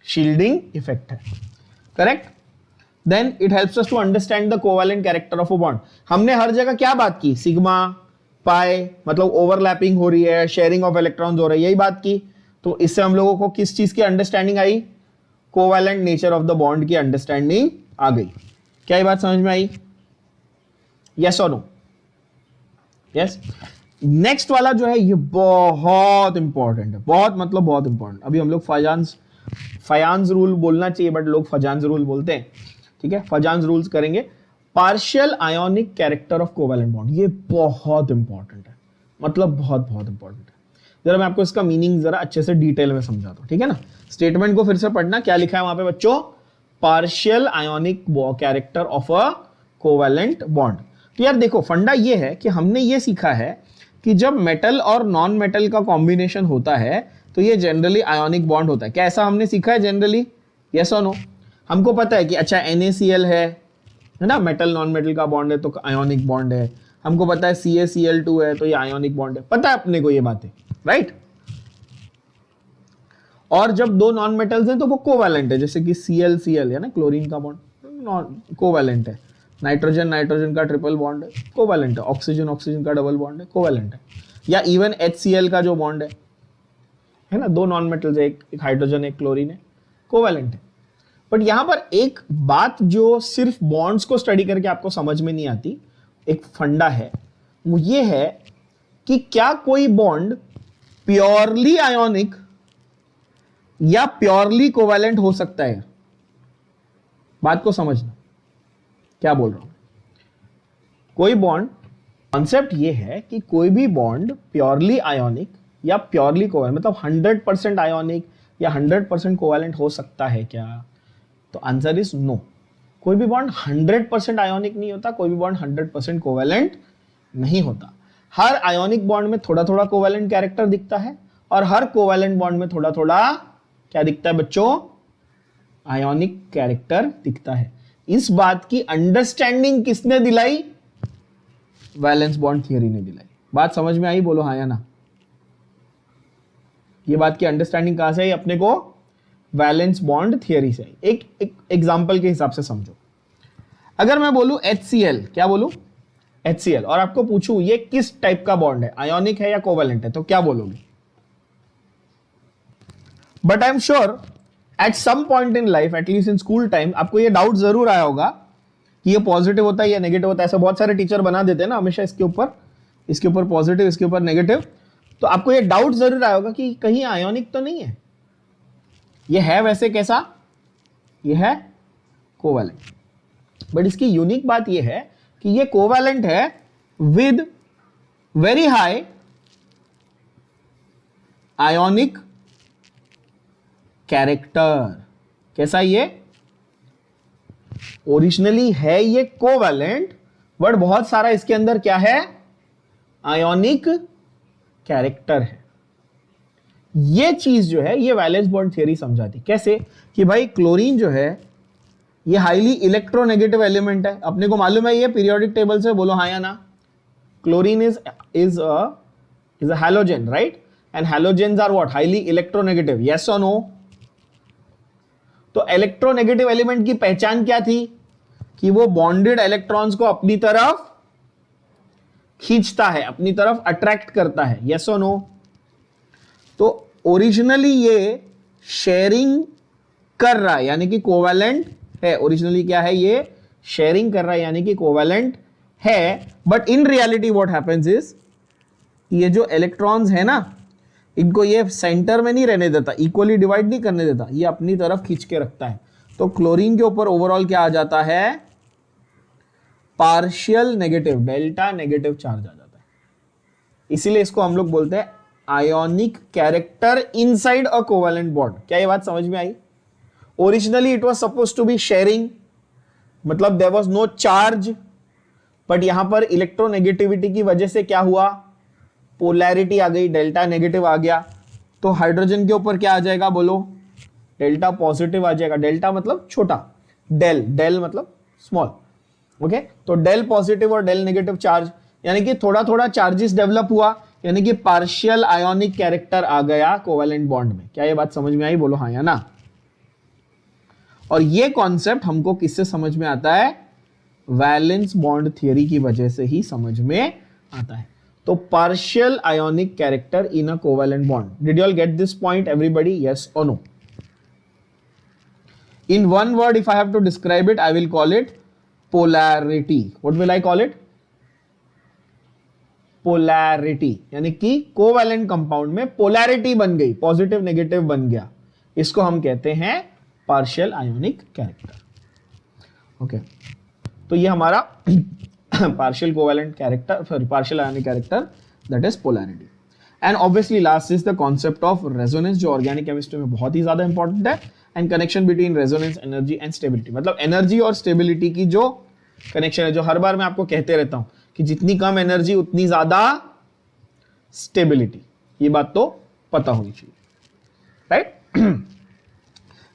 शील्डिंग इफेक्ट है। Correct. Then it helps us to understand the covalent character of a bond. हमने हर जगह क्या बात की? सिग्मा पाई, मतलब ओवरलैपिंग हो रही है, शेयरिंग ऑफ इलेक्ट्रॉन्स हो रही है, यही बात की। तो इससे हम लोगों को किस चीज की understanding I? Covalent nature of the bond की अंडरस्टैंडिंग आ गई। क्या ये बात समझ में आई? Yes or no? Yes. Next वाला जो है ये बहुत इंपॉर्टेंट है, बहुत मतलब बहुत इंपॉर्टेंट। अभी हम लोग फयान्स रूल बोलना चाहिए बट लोग फजान्स रूल बोलते हैं। ठीक है, फजान्स रूल्स करेंगे। Partial ionic character of covalent bond, ये बहुत इंपॉर्टेंट है, मतलब बहुत बहुत इंपॉर्टेंट है। जरा मैं आपको इसका मीनिंग जरा अच्छे से डिटेल में समझाता हूं, ठीक है ना। स्टेटमेंट को फिर से पढ़ना, क्या लिखा है वहां पे बच्चों, partial ionic character of a covalent bond. तो यार देखो फंडा ये है कि हमने ये सीखा है कि जब मेटल और नॉन मेटल का कॉम्बिनेशन होता है तो ये जनरली आयोनिक बॉन्ड होता है। क्या ऐसा हमने सीखा है जनरली, यस और नो? हमको पता है कि अच्छा NaCl है ना, मेटल नॉन मेटल का बॉन्ड है तो आयोनिक बॉन्ड है। हमको पता है CaCl2 है तो ये आयोनिक बॉन्ड है, पता है अपने को ये बातें, राइट। और जब दो नॉन मेटल्स हैं तो वो कोवैलेंट है, जैसे कि Cl है ना, क्लोरीन का बॉन्ड कोवैलेंट है, नाइट्रोजन नाइट्रोजन का ट्रिपल बॉन्ड है कोवैलेंट है, ऑक्सीजन ऑक्सीजन का डबल बॉन्ड है कोवैलेंट है, या इवन HCl का जो बॉन्ड है ना, दो नॉन मेटल्स, एक हाइड्रोजन एक क्लोरीन है, कोवैलेंट है। बट यहां पर एक बात जो सिर्फ बॉन्ड्स को स्टडी करके आपको समझ में नहीं आती, एक फंडा है, वो ये है कि क्या कोई बॉन्ड प्योरली आयोनिक या प्योरली कोवैलेंट हो सकता है। बात को समझना क्या बोल रहा हूं। कोई बॉन्ड, कॉन्सेप्ट ये है कि कोई भी बॉन्ड प्योरली आयोनिक या प्योरली कोवैलेंट, मतलब 100% आयोनिक या 100% कोवैलेंट हो सकता है क्या? तो आंसर इज नो। कोई भी बॉन्ड 100% आयोनिक नहीं होता, कोई भी बॉन्ड 100% कोवैलेंट नहीं होता। हर आयोनिक बॉन्ड में थोड़ा थोड़ा कोवैलेंट कैरेक्टर दिखता है और हर कोवैलेंट बॉन्ड में थोड़ा थोड़ा क्या दिखता है बच्चों, आयोनिक कैरेक्टर दिखता है। इस बात की अंडरस्टैंडिंग किसने दिलाई? वैलेंस बॉन्ड थियरी ने दिलाई। बात समझ में आई? बोलो हाँ या ना। ये बात की अंडरस्टैंडिंग कहां से आई अपने को? वैलेंस बॉन्ड थियरी से आई। एक एग्जांपल के हिसाब से समझो। अगर मैं बोलूं HCl, क्या बोलूं? HCl, और आपको पूछूं ये किस टाइप का बॉन्ड है, आयोनिक है या कोवैलेंट है, तो क्या बोलोगे? But I am sure at some point in life, at least in school time, आपको ये डाउट जरूर आया होगा कि ये पॉजिटिव होता है या नेगेटिव होता है। ऐसा बहुत सारे टीचर बना देते हैं ना हमेशा, इसके ऊपर पॉजिटिव, इसके ऊपर नेगेटिव। तो आपको ये डाउट जरूर आया होगा कि कहीं आयोनिक तो नहीं है। ये है वैसे कैसा? ये है कोवैलेंट। बट इसकी यूनिक बात ये है कि ये कोवैलेंट है with very high ionic character. कैसा? ये ओरिजिनली है ये कोवैलेंट, बट बहुत सारा इसके अंदर क्या है? आयोनिक कैरेक्टर है। ये चीज जो है ये वैलेंस बॉन्ड थियरी समझाती। कैसे? कि भाई क्लोरीन जो है ये हाईली इलेक्ट्रोनेगेटिव एलिमेंट है, अपने को मालूम है ये पीरियोडिक टेबल से, बोलो हाँ या ना। Chlorine is a halogen, right? And halogens are what? Highly electronegative, yes or no? तो इलेक्ट्रोनेगेटिव एलिमेंट की पहचान क्या थी? कि वो बॉन्डेड इलेक्ट्रॉन्स को अपनी तरफ खींचता है, अपनी तरफ अट्रैक्ट करता है, यस और नो? तो ओरिजिनली ये शेयरिंग कर रहा है, यानी कि कोवैलेंट है। ओरिजिनली क्या है? ये शेयरिंग कर रहा है, यानी कि कोवैलेंट है। But in reality what happens is, ये जो इलेक्ट्रॉन्स है ना, इनको ये सेंटर में नहीं रहने देता, इक्वली डिवाइड नहीं करने देता, ये अपनी तरफ खींच के रखता है। तो क्लोरीन के ऊपर ओवरऑल क्या आ जाता है? Partial negative, delta negative charge आ जाता है। इसीलिए इसको हम लोग बोलते हैं ionic character inside a covalent bond. क्या ये बात समझ में आई? Originally it was supposed to be sharing, मतलब there was no charge, but यहां पर इलेक्ट्रोनेगेटिविटी की वजह से क्या हुआ? पोलैरिटी आ गई, डेल्टा नेगेटिव आ गया। तो हाइड्रोजन के ऊपर क्या आ जाएगा बोलो? डेल्टा पॉजिटिव आ जाएगा। डेल्टा मतलब छोटा, डेल मतलब स्मॉल, ओके? तो डेल पॉजिटिव और डेल नेगेटिव चार्ज, यानी कि थोड़ा थोड़ा चार्जेस डेवलप हुआ, यानी कि पार्शियल आयोनिक कैरेक्टर आ गया कोवैलेंट बॉन्ड में। क्या ये बात समझ में आई? बोलो हाँ या ना। और ये कॉन्सेप्ट हमको किससे समझ में आता है? वैलेंस बॉन्ड थियरी की वजह से ही समझ में आता है। तो partial ionic character in a covalent bond. Did you all get this point, everybody? Yes or no? In one word, if I have to describe it, I will call it polarity. What will I call it? Polarity. यानी कि covalent compound में polarity बन गई, positive negative बन गया, इसको हम कहते हैं पार्शियल आयोनिक कैरेक्टर। ओके, तो ये हमारा partial covalent character, sorry partial ionic character, that is polarity. And obviously last is the concept of resonance, जो ऑर्गेनिक केमिस्ट्री में बहुत ही ज्यादा इंपॉर्टेंट है, and connection between resonance, energy and stability. मतलब energy और स्टेबिलिटी की जो कनेक्शन है, जो हर बार मैं आपको कहते रहता हूं कि जितनी कम एनर्जी उतनी ज्यादा स्टेबिलिटी, ये बात तो पता होनी चाहिए, right.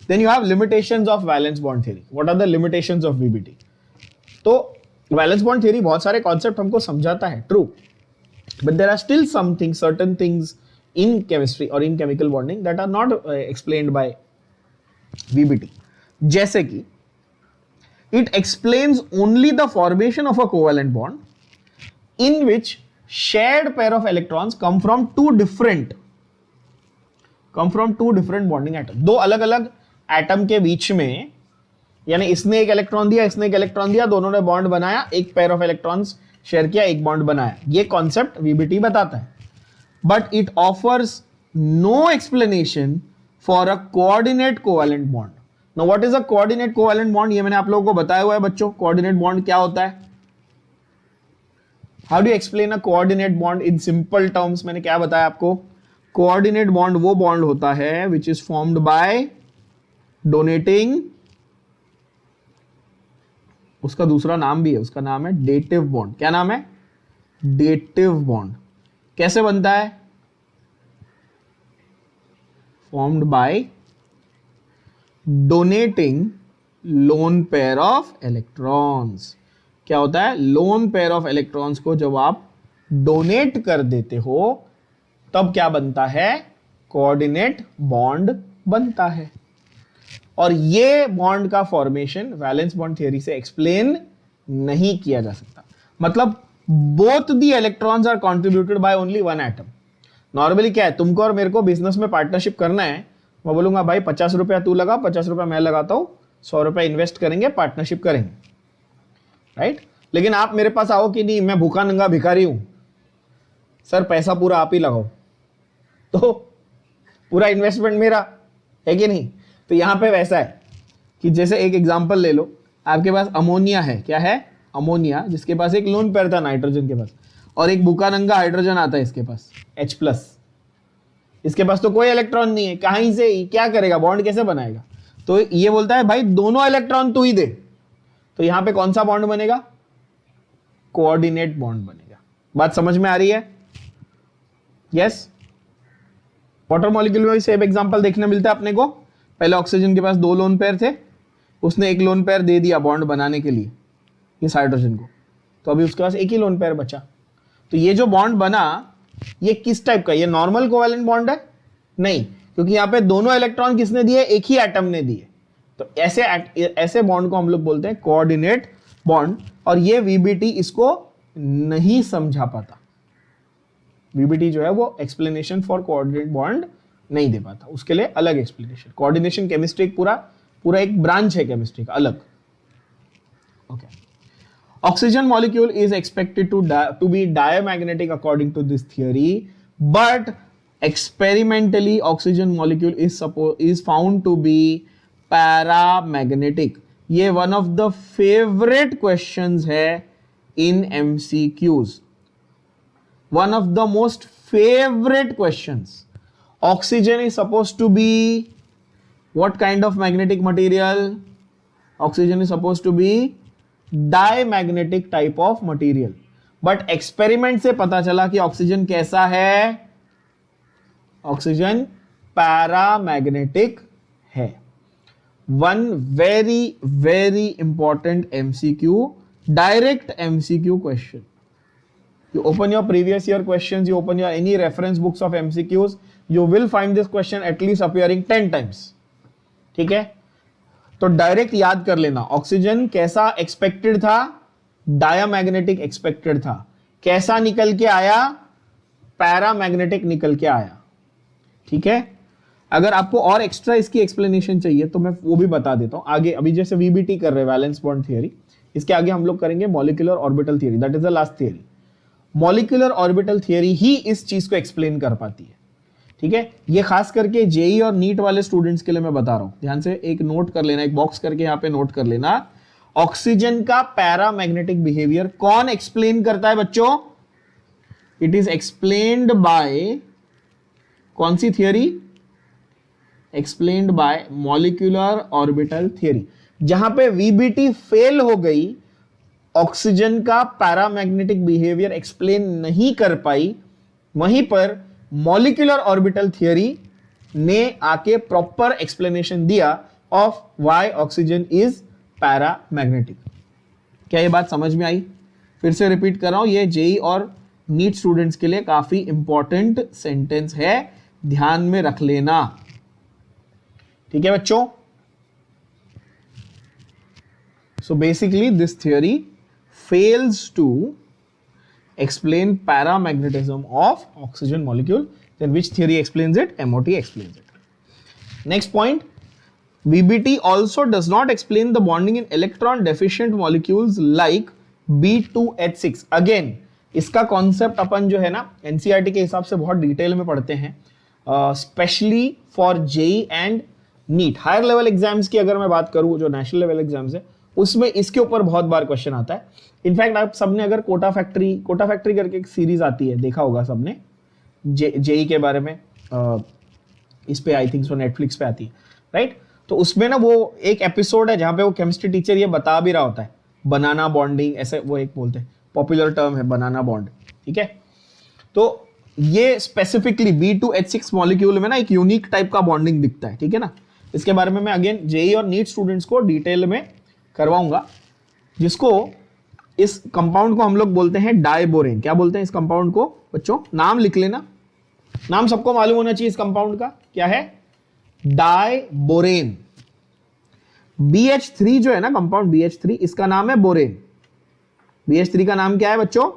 Then you have limitations of valence bond theory. What are the limitations of VBT? तो वैलेंस बॉन्ड थ्योरी बहुत सारे कॉन्सेप्ट हमको समझाता है, true, but there are still something, certain things in chemistry और in chemical bonding that are not explained by VBT. जैसे कि it explains only the formation of a covalent bond in which shared pair of electrons come from two different bonding atoms। दो अलग अलग atom के बीच में, यानी इसने एक इलेक्ट्रॉन दिया, इसने एक इलेक्ट्रॉन दिया, दोनों ने बॉन्ड बनाया, एक पेयर ऑफ इलेक्ट्रॉन्स शेयर किया, एक बॉन्ड बनाया। ये कॉन्सेप्ट वीबीटी बताता है, but it offers no explanation for a coordinate covalent bond. Now what is a coordinate covalent bond? ये मैंने आप लोगों को बताया हुआ है बच्चों, coordinate bond क्या होता है। How do you explain a coordinate bond in simple terms? मैंने क्या बताया आपको, coordinate bond वो bond होता है which is formed by donating, उसका दूसरा नाम भी है, उसका नाम है dative bond। क्या नाम है? dative bond। कैसे बनता है? formed by donating lone pair of electrons. क्या होता है? लोन पेयर ऑफ इलेक्ट्रॉन्स को जब आप डोनेट कर देते हो तब क्या बनता है? कोऑर्डिनेट बॉन्ड बनता है। और ये बॉन्ड का फॉर्मेशन वैलेंस बॉन्ड थ्योरी से एक्सप्लेन नहीं किया जा सकता। मतलब both the electrons are contributed by only one atom. Normally क्या है, तुमको और मेरे को बिजनेस में पार्टनरशिप करना है, मैं बोलूंगा भाई 50 रुपया तू लगा, 50 रुपया मैं लगाता हूं, 100 रुपया इन्वेस्ट करेंगे, पार्टनरशिप करेंगे, राइट। लेकिन आप मेरे पास आओ कि नहीं मैं भूखा नंगा भिखारी हूं सर, पैसा पूरा आप ही लगाओ, तो पूरा इन्वेस्टमेंट मेरा है कि नहीं। तो यहां पे वैसा है कि जैसे एक एग्जांपल ले लो, आपके पास अमोनिया है, क्या है? अमोनिया, जिसके पास एक लोन पेयर था नाइट्रोजन के पास, और एक भूखा नंगा हाइड्रोजन आता है इसके पास H+। इसके पास तो कोई इलेक्ट्रॉन नहीं है, कहीं से क्या करेगा, बॉन्ड कैसे बनाएगा? तो ये बोलता है भाई दोनों इलेक्ट्रॉन तू ही दे। तो यहां पे कौन सा बॉन्ड बनेगा? कोऑर्डिनेट बॉन्ड बनेगा। बात समझ में आ रही है? यस। वाटर मॉलिक्यूल में भी सेम एग्जांपल देखने मिलता है अपने को। पहले ऑक्सीजन के पास 2 लोन पेयर थे, उसने एक लोन पेयर दे दिया बॉन्ड बनाने के लिए इस हाइड्रोजन को, तो अभी उसके पास एक ही लोन पेयर बचा। तो ये जो बॉन्ड बना ये किस टाइप का? ये नॉर्मल कोवैलेंट बॉन्ड है? नहीं, क्योंकि यहां पे दोनों इलेक्ट्रॉन किसने दिए? एक ही एटम ने दिए। तो ऐसे बॉन्ड को हम लोग बोलते हैं कोऑर्डिनेट बॉन्ड। और ये वीबीटी इसको नहीं समझा पाता। वीबीटी जो है वो एक्सप्लेनेशन फॉर कोऑर्डिनेट बॉन्ड नहीं दे पाता, उसके लिए अलग एक्सप्लेनेशन। कोऑर्डिनेशन केमिस्ट्री पूरा एक ब्रांच है केमिस्ट्री का अलग। Okay. Oxygen molecule is expected to be diamagnetic according to this theory, but experimentally oxygen molecule is found to be paramagnetic। ये one of the favorite questions है in MCQs, one of the most favorite questions। Oxygen is supposed to be what kind of magnetic material? Oxygen is supposed to be diamagnetic type of material, but experiment से पता चला कि oxygen कैसा है? Oxygen paramagnetic है। One very very important MCQ, direct MCQ question. You open your previous year questions, you open your any reference books of MCQs, you will find this question at least appearing 10 times। ठीक है, तो direct याद कर लेना। Oxygen कैसा expected था? Diamagnetic expected था। कैसा निकल के आया? पैरामैग्नेटिक निकल के आया। ठीक है, अगर आपको और एक्स्ट्रा इसकी एक्सप्लेनेशन चाहिए तो मैं वो भी बता देता हूं आगे। अभी जैसे वीबीटी कर रहे हैं वैलेंस बॉन्ड थियरी, इसके आगे हम लोग करेंगे molecular orbital theory, that is the last theory. Molecular orbital theory ही इस चीज को एक्सप्लेन कर पाती है। ठीक है, ये खास करके जेई और नीट वाले स्टूडेंट्स के लिए मैं बता रहा हूं, ध्यान से एक नोट कर लेना, एक बॉक्स करके यहां पे नोट कर लेना। ऑक्सीजन का पैरामैग्नेटिक बिहेवियर कौन एक्सप्लेन करता है बच्चों? इट इज एक्सप्लेन्ड बाय कौन सी थियरी? Explained by molecular orbital theory. जहां पे वीबीटी फेल हो गई, ऑक्सीजन का पैरामैग्नेटिक बिहेवियर एक्सप्लेन नहीं कर पाई, वहीं पर मॉलिक्यूलर ऑर्बिटल थियरी ने आके प्रॉपर एक्सप्लेनेशन दिया of why oxygen is paramagnetic. क्या ये बात समझ में आई? फिर से रिपीट कर रहा हूं, ये जेई और नीट स्टूडेंट्स के लिए काफी इंपॉर्टेंट सेंटेंस है, ध्यान में रख लेना। ठीक है बच्चों? So basically this theory fails to explain paramagnetism of oxygen molecule. Then which theory explains it? MOT explains it. Next point, VBT also does not explain the bonding in electron deficient molecules like B2H6. Again, इसका concept अपन जो है ना NCERT के हिसाब से बहुत detail में पढ़ते हैं, specially for JEE and NEET. Higher level exams की अगर मैं बात करूं, जो नेशनल लेवल एग्जाम्स है, उसमें इसके ऊपर बहुत बार क्वेश्चन आता है। इनफैक्ट आप सबने अगर कोटा फैक्ट्री करके एक सीरीज आती है, देखा होगा सबने, जेई के बारे में, इस पे आई थिंक सो नेटफ्लिक्स पे आती है, राइट? तो उसमें ना वो एक एपिसोड है जहां पे वो केमिस्ट्री टीचर ये बता भी रहा होता है, बनाना बॉन्डिंग, ऐसे वो एक बोलते हैं, पॉपुलर टर्म है बनाना बॉन्ड। ठीक है, तो ये स्पेसिफिकली B2H6 मॉलिक्यूल में ना एक यूनिक टाइप का बॉन्डिंग दिखता है। ठीक है ना, इसके बारे में मैं अगेन जेई और नीट स्टूडेंट्स को डिटेल में करवाऊंगा, जिसको इस कंपाउंड को हम लोग बोलते हैं डाइबोरेन। क्या बोलते हैं इस कंपाउंड को बच्चों? नाम लिख लेना, नाम सबको मालूम होना चाहिए इस कंपाउंड का, क्या है? डाइबोरेन। BH3 जो है ना कंपाउंड BH3, इसका नाम है बोरेन। BH3 का नाम क्या है बच्चों?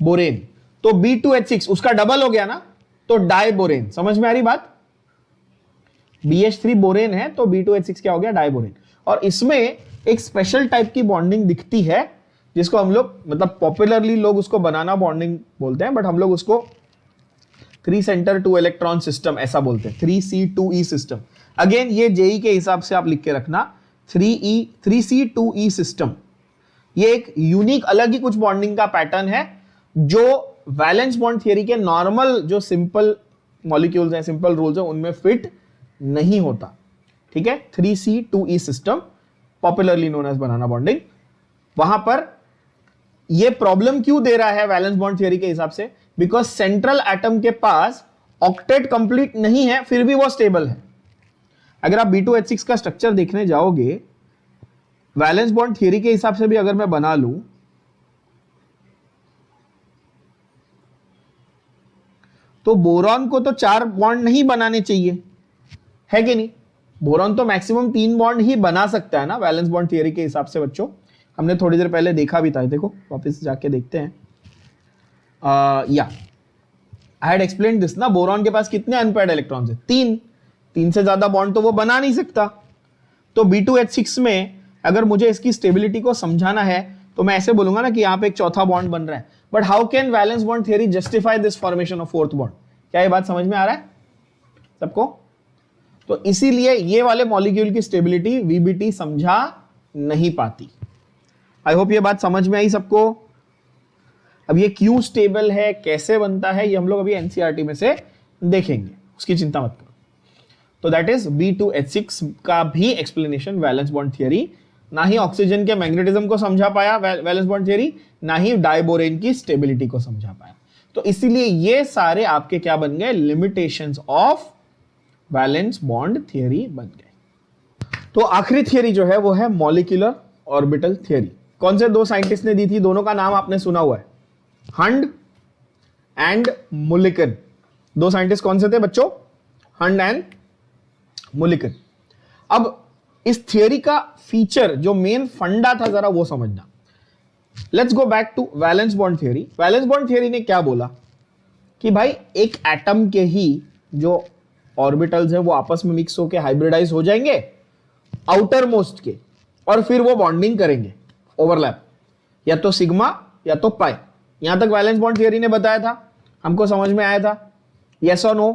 बोरेन। तो B2H6 उसका डबल हो गया ना, तो डाइबोरेन। समझ में आ रही बात? BH3 बोरेन है तो B2H6 क्या हो गया? डाइबोरेन। और इसमें एक स्पेशल टाइप की बॉन्डिंग दिखती है, जिसको हम लोग, मतलब पॉपुलरली लोग उसको बनाना बॉन्डिंग बोलते हैं, बट हम लोग उसको 3 सेंटर 2 इलेक्ट्रॉन सिस्टम ऐसा बोलते हैं, 3C2E सिस्टम। अगेन ये जेई के हिसाब से आप लिख के रखना, 3C2E सिस्टम। ये एक यूनिक अलग ही कुछ बॉन्डिंग का पैटर्न है, जो वैलेंस बॉन्ड थियरी के नॉर्मल जो सिंपल मॉलिक्यूल्स हैं, सिंपल रूल्स हैं, उनमें फिट नहीं होता। ठीक है, 3C2E system, popularly known as banana bonding. वहां पर यह प्रॉब्लम क्यों दे रहा है वैलेंस बॉन्ड थियरी के हिसाब से? बिकॉज सेंट्रल एटम के पास ऑक्टेट कंप्लीट नहीं है, फिर भी वो स्टेबल है। अगर आप B2H6 का स्ट्रक्चर देखने जाओगे, वैलेंस बॉन्ड थियरी के हिसाब से भी अगर मैं बना लूं, तो बोरॉन को तो 4 बॉन्ड नहीं बनाने चाहिए, है कि नहीं? बोरॉन तो मैक्सिमम 3 बॉन्ड ही बना सकता है ना वैलेंस बॉन्ड थियरी के हिसाब से बच्चों। हमने थोड़ी देर पहले देखा भी था, देखो वापस जाके देखते हैं। या आई हैड एक्सप्लेन्ड दिस ना, बोरॉन के पास कितने अनपेयर्ड इलेक्ट्रॉन्स है? 3 से ज्यादा बॉन्ड तो वो बना नहीं सकता। तो B2H6 में अगर मुझे इसकी स्टेबिलिटी को समझाना है, तो मैं ऐसे बोलूंगा ना कि यहां पे एक चौथा बॉन्ड बन रहा है, but how can valence bond theory justify this formation of 4th bond? क्या ये बात समझ में आ रहा है सबको? तो इसीलिए ये वाले मॉलिक्यूल की स्टेबिलिटी VBT समझा नहीं पाती। आई होप ये बात समझ में आई सबको। अब ये क्यों स्टेबल है, कैसे बनता है, ये हम लोग अभी एनसीईआरटी में से देखेंगे, उसकी चिंता मत करो। तो दैट इज B2H6 का भी एक्सप्लेनेशन वैलेंस बॉन्ड थियरी, ना ही ऑक्सीजन के मैग्नेटिज्म को समझा पाया वैलेंस बॉन्ड थियरी, ना ही डाइबोरेन की स्टेबिलिटी को समझा पाया। तो इसीलिए ये सारे आपके क्या बन गए? Limitations of valence bond theory बन गए। तो आखिरी थियरी जो है वो है मॉलिक्यूलर ऑर्बिटल थियरी। कौन से 2 साइंटिस्ट ने दी थी? दोनों का नाम आपने सुना हुआ है, हंड एंड मुलिकन। 2 साइंटिस्ट कौन से थे बच्चों? हंड एंड मुलिकन। अब इस थियरी का फीचर, जो मेन फंडा था, जरा वो समझना। Let's go back to valence bond theory. Valence bond theory ने क्या बोला कि भाई एक एटम के ही जो ऑर्बिटल्स हैं वो आपस में मिक्स होकर हाइब्रिडाइज हो जाएंगे आउटर मोस्ट के, और फिर वो बॉन्डिंग करेंगे, ओवरलैप, या तो सिग्मा या तो पाई। यहां तक वैलेंस बॉन्ड थियरी ने बताया था, हमको समझ में आया था, yes or no?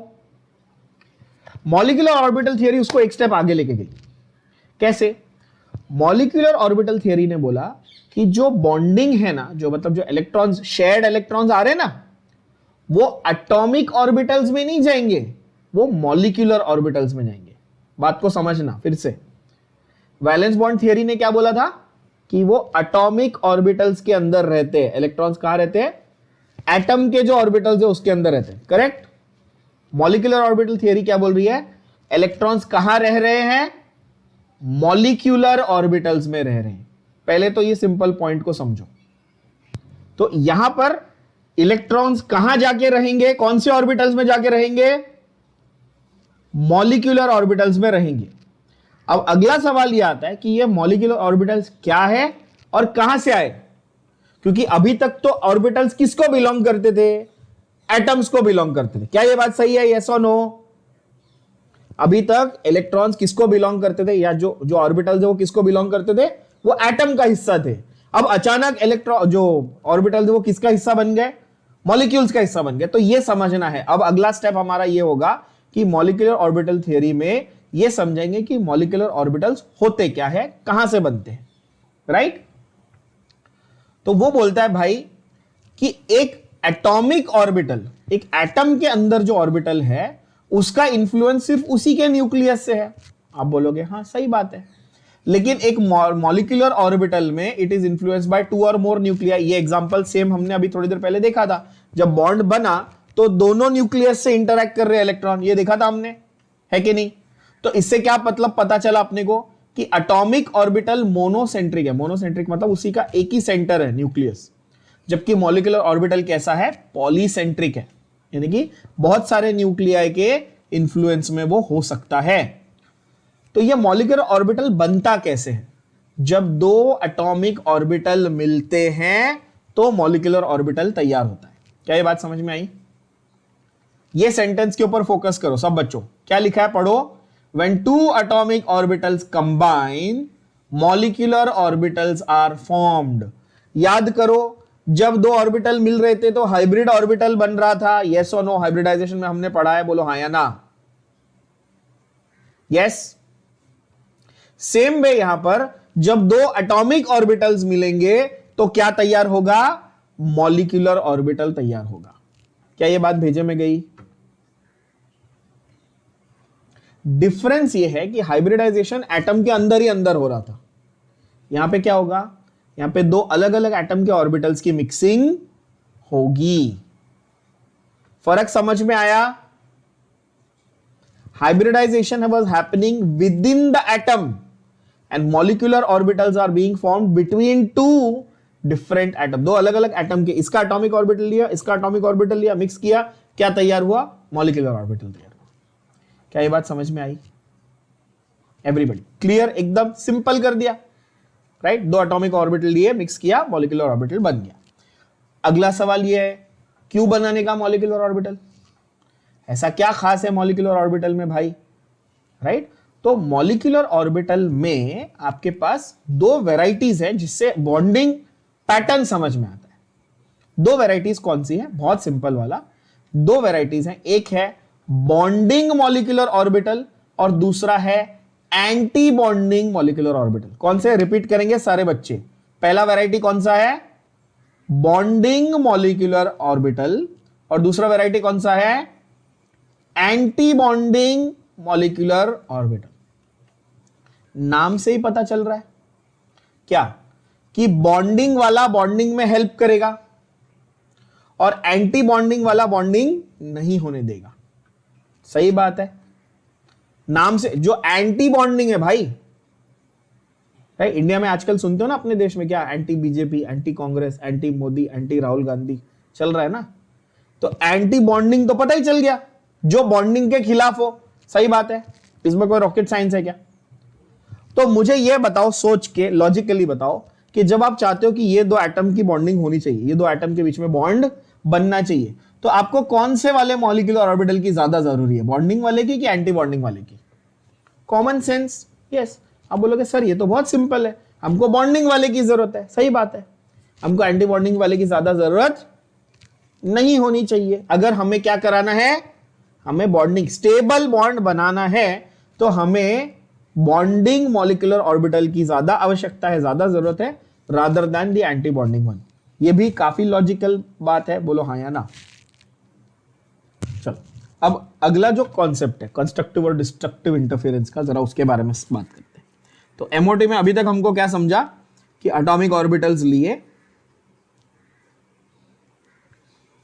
Molecular orbital theory उसको एक स्टेप आगे लेके गई। कैसे? मॉलिक्यूलर ऑर्बिटल थियरी ने बोला कि जो बॉन्डिंग है ना, जो मतलब जो इलेक्ट्रॉन्स, शेयर्ड इलेक्ट्रॉन्स आ रहे हैं ना, वो एटॉमिक ऑर्बिटल्स में नहीं जाएंगे, वो मॉलिक्यूलर ऑर्बिटल्स में जाएंगे। बात को समझना फिर से। वैलेंस बॉन्ड थियरी ने क्या बोला था कि वो एटॉमिक ऑर्बिटल्स के अंदर रहते हैं। इलेक्ट्रॉन्स कहां रहते हैं? एटम के जो ऑर्बिटल्स है उसके अंदर रहते हैं, करेक्ट। मॉलिक्यूलर ऑर्बिटल थियरी क्या बोल रही है? इलेक्ट्रॉन्स कहां रह रहे हैं? मॉलिक्यूलर ऑर्बिटल्स में रह रहे हैं। पहले तो ये सिंपल पॉइंट को समझो। तो यहां पर इलेक्ट्रॉन्स कहां जाके रहेंगे? कौन से ऑर्बिटल्स में जाके रहेंगे? मॉलिक्यूलर ऑर्बिटल्स में रहेंगे। अब अगला सवाल यह आता है कि ये मॉलिक्यूलर ऑर्बिटल्स क्या है और कहां से आए? क्योंकि अभी तक तो ऑर्बिटल्स किसको बिलोंग करते थे? एटम्स को बिलोंग करते थे। क्या ये बात सही है? Yes or no? अभी तक इलेक्ट्रॉन्स किसको बिलोंग करते थे, या जो ऑर्बिटल्स है वो किसको बिलोंग करते थे? वो एटम का हिस्सा थे। अब अचानक इलेक्ट्रॉन, जो ऑर्बिटल्स वो किसका हिस्सा बन गए? मॉलिक्यूल्स का हिस्सा बन गए। तो ये समझना है। अब अगला स्टेप हमारा ये होगा कि मॉलिक्यूलर ऑर्बिटल थ्योरी में ये समझेंगे कि मॉलिक्यूलर ऑर्बिटल्स होते क्या है, कहां से बनते हैं, राइट। तो वो बोलता है भाई कि एक एटॉमिक ऑर्बिटल, एक एटम के अंदर जो ऑर्बिटल है उसका इंफ्लुएंस सिर्फ उसी के न्यूक्लियस से है। आप बोलोगे हाँ सही बात है, लेकिन एक मॉलिक्यूलर ऑर्बिटल में इट इज इन्फ्लुएंस्ड बाय 2 और मोर न्यूक्लियाई। ये एग्जांपल सेम हमने अभी थोड़ी देर पहले देखा था। जब बॉन्ड बना तो दोनों न्यूक्लियस से इंटरैक्ट कर रहे इलेक्ट्रॉन, ये देखा था हमने, है कि नहीं। तो इससे क्या मतलब पता चला अपने को कि एटॉमिक ऑर्बिटल मोनोसेंट्रिक है। मोनोसेंट्रिक मतलब उसी का एक ही सेंटर है, न्यूक्लियस। जबकि मॉलिक्यूलर ऑर्बिटल कैसा है? पॉलीसेंट्रिक है, यानी कि बहुत सारे न्यूक्लियाई के इंफ्लुएंस में वो हो सकता है। तो ये मॉलिक्यूलर ऑर्बिटल बनता कैसे है? जब 2 एटॉमिक ऑर्बिटल मिलते हैं तो मॉलिक्यूलर ऑर्बिटल तैयार होता है। क्या ये बात समझ में आई? ये सेंटेंस के ऊपर फोकस करो सब बच्चों। क्या लिखा है पढ़ो। When 2 atomic orbitals combine, molecular orbitals are formed. याद करो, जब 2 ऑर्बिटल मिल रहे थे तो हाइब्रिड ऑर्बिटल बन रहा था। Yes or no? हाइब्रिडाइजेशन में हमने पढ़ा है, बोलो हाँ या ना। यस। सेम वे यहां पर जब 2 एटॉमिक ऑर्बिटल्स मिलेंगे तो क्या तैयार होगा? मॉलिक्यूलर ऑर्बिटल तैयार होगा। क्या यह बात भेजे में गई? डिफरेंस ये है कि हाइब्रिडाइजेशन एटम के अंदर ही अंदर हो रहा था। यहां पे क्या होगा? यहां पे 2 अलग अलग एटम के ऑर्बिटल्स की मिक्सिंग होगी। फर्क समझ में आया? Hybridization was happening within the atom and molecular orbitals are being formed between 2 different atom। 2 अलग अलग एटम के, इसका एटॉमिक ऑर्बिटल लिया, इसका एटॉमिक ऑर्बिटल लिया, मिक्स किया, क्या तैयार हुआ? मॉलिक्यूलर ऑर्बिटल तैयार हुआ। क्या ये बात समझ में आई? Everybody clear? एकदम सिंपल कर दिया, राइट। 2 एटॉमिक ऑर्बिटल लिए, मिक्स किया, मॉलिक्यूलर ऑर्बिटल बन गया। अगला सवाल ये है, क्यों बनाने का मॉलिक्यूलर ऑर्बिटल? ऐसा क्या खास है मॉलिक्यूलर ऑर्बिटल में भाई, राइट। तो मॉलिक्यूलर ऑर्बिटल में आपके पास 2 वेराइटीज है जिससे बॉन्डिंग पैटर्न समझ में आता है। 2 वेराइटीज कौन सी है? बहुत सिंपल वाला 2 वेराइटीज है। एक है बॉन्डिंग मॉलिक्यूलर ऑर्बिटल और दूसरा है एंटी बॉन्डिंग मॉलिक्यूलर ऑर्बिटल। कौन से? रिपीट करेंगे सारे बच्चे। पहला वैरायटी कौन सा है? Bonding molecular orbital. और दूसरा वैरायटी कौन सा है? Anti bonding molecular orbital. नाम से ही पता चल रहा है क्या कि बॉन्डिंग वाला बॉन्डिंग में हेल्प करेगा और एंटी बॉन्डिंग वाला बॉन्डिंग नहीं होने देगा। सही बात है। नाम से जो एंटी बॉन्डिंग है भाई, राइट। इंडिया में आजकल सुनते हो ना अपने देश में क्या, anti BJP, anti Congress, anti Modi, anti Rahul Gandhi चल रहा है ना। तो एंटी बॉन्डिंग तो पता ही चल गया, जो बॉन्डिंग के खिलाफ हो। सही बात है, इसमें कोई रॉकेट साइंस है क्या? तो मुझे यह बताओ, सोच के लॉजिकली बताओ कि जब आप चाहते हो कि ये 2 एटम की बॉन्डिंग होनी चाहिए, ये 2 एटम के बीच में बॉन्ड बनना चाहिए, तो आपको कौन से वाले मॉलिक्यूलर ऑर्बिटल की ज्यादा जरूरी है, बॉन्डिंग वाले की कि एंटी बॉन्डिंग वाले की? Common sense, yes. आप बोलोगे सर ये तो बहुत सिंपल है, हमको बॉन्डिंग वाले की जरूरत है। सही बात है, हमको एंटी बॉन्डिंग वाले की ज्यादा जरूरत नहीं होनी चाहिए। अगर हमें क्या कराना है, हमें बॉन्डिंग, स्टेबल बॉन्ड बनाना है, तो हमें बॉन्डिंग मॉलिक्यूलर ऑर्बिटल की ज्यादा आवश्यकता है, ज्यादा जरूरत है, rather than the anti bonding one. ये भी काफी लॉजिकल बात है, बोलो हाँ या ना। चलो अब अगला जो कॉन्सेप्ट है कंस्ट्रक्टिव और डिस्ट्रक्टिव इंटरफेरेंस का, जरा उसके बारे में बात करते हैं। तो एमओटी में अभी तक हमको क्या समझा कि एटॉमिक ऑर्बिटल्स लिए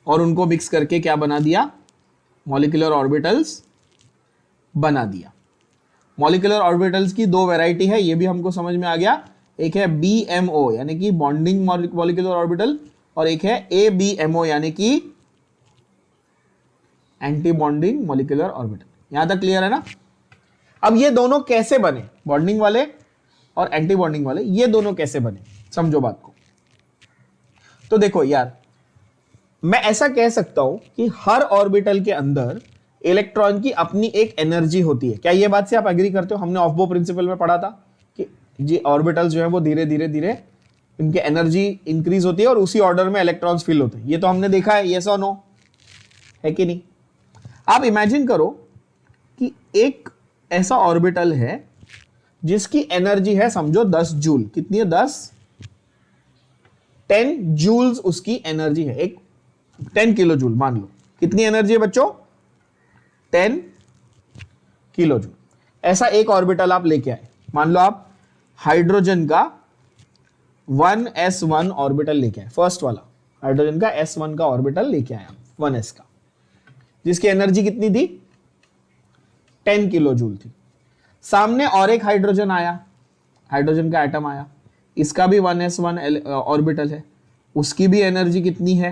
और उनको मिक्स करके क्या बना दिया, मॉलिक्यूलर ऑर्बिटल्स बना दिया। मॉलिक्यूलर ऑर्बिटल्स की दो वैरायटी है, ये भी हमको समझ में आ गया। एक है BMO यानी कि बॉन्डिंग मॉलिक्यूलर ऑर्बिटल, और एक है ABMO यानी कि एंटी बॉन्डिंग मॉलिक्यूलर ऑर्बिटल। यहां तक क्लियर है ना। अब ये दोनों कैसे बने, बॉन्डिंग वाले और एंटी बॉन्डिंग वाले, ये दोनों कैसे बने, समझो बात को। तो देखो यार, मैं ऐसा कह सकता हूं कि हर ऑर्बिटल के अंदर इलेक्ट्रॉन की अपनी एक एनर्जी होती है। क्या ये बात से आप एग्री करते हो? हमने ऑफ-बो प्रिंसिपल में पढ़ा था कि जी ऑर्बिटल्स जो है वो धीरे धीरे धीरे इनके एनर्जी इंक्रीज होती है और उसी ऑर्डर में इलेक्ट्रॉन्स फिल होते हैं। ये तो हमने देखा है, यस और नो, है कि नहीं। आप इमेजिन करो कि एक ऐसा ऑर्बिटल है जिसकी एनर्जी है समझो 10 जूल। कितनी है? 10 जूल्स उसकी एनर्जी है। एक 10 किलो जूल मान लो। कितनी एनर्जी है बच्चों? 10 किलो जूल। ऐसा एक ऑर्बिटल आप लेके आए, मान लो आप हाइड्रोजन का 1s1 ऑर्बिटल लेके आए, फर्स्ट वाला हाइड्रोजन का s1 का ऑर्बिटल लेके आए 1s का, जिसकी एनर्जी कितनी थी? 10 किलो जूल थी। सामने और एक हाइड्रोजन आया, हाइड्रोजन का एटम आया, इसका भी 1s1 ऑर्बिटल है, उसकी भी एनर्जी कितनी है?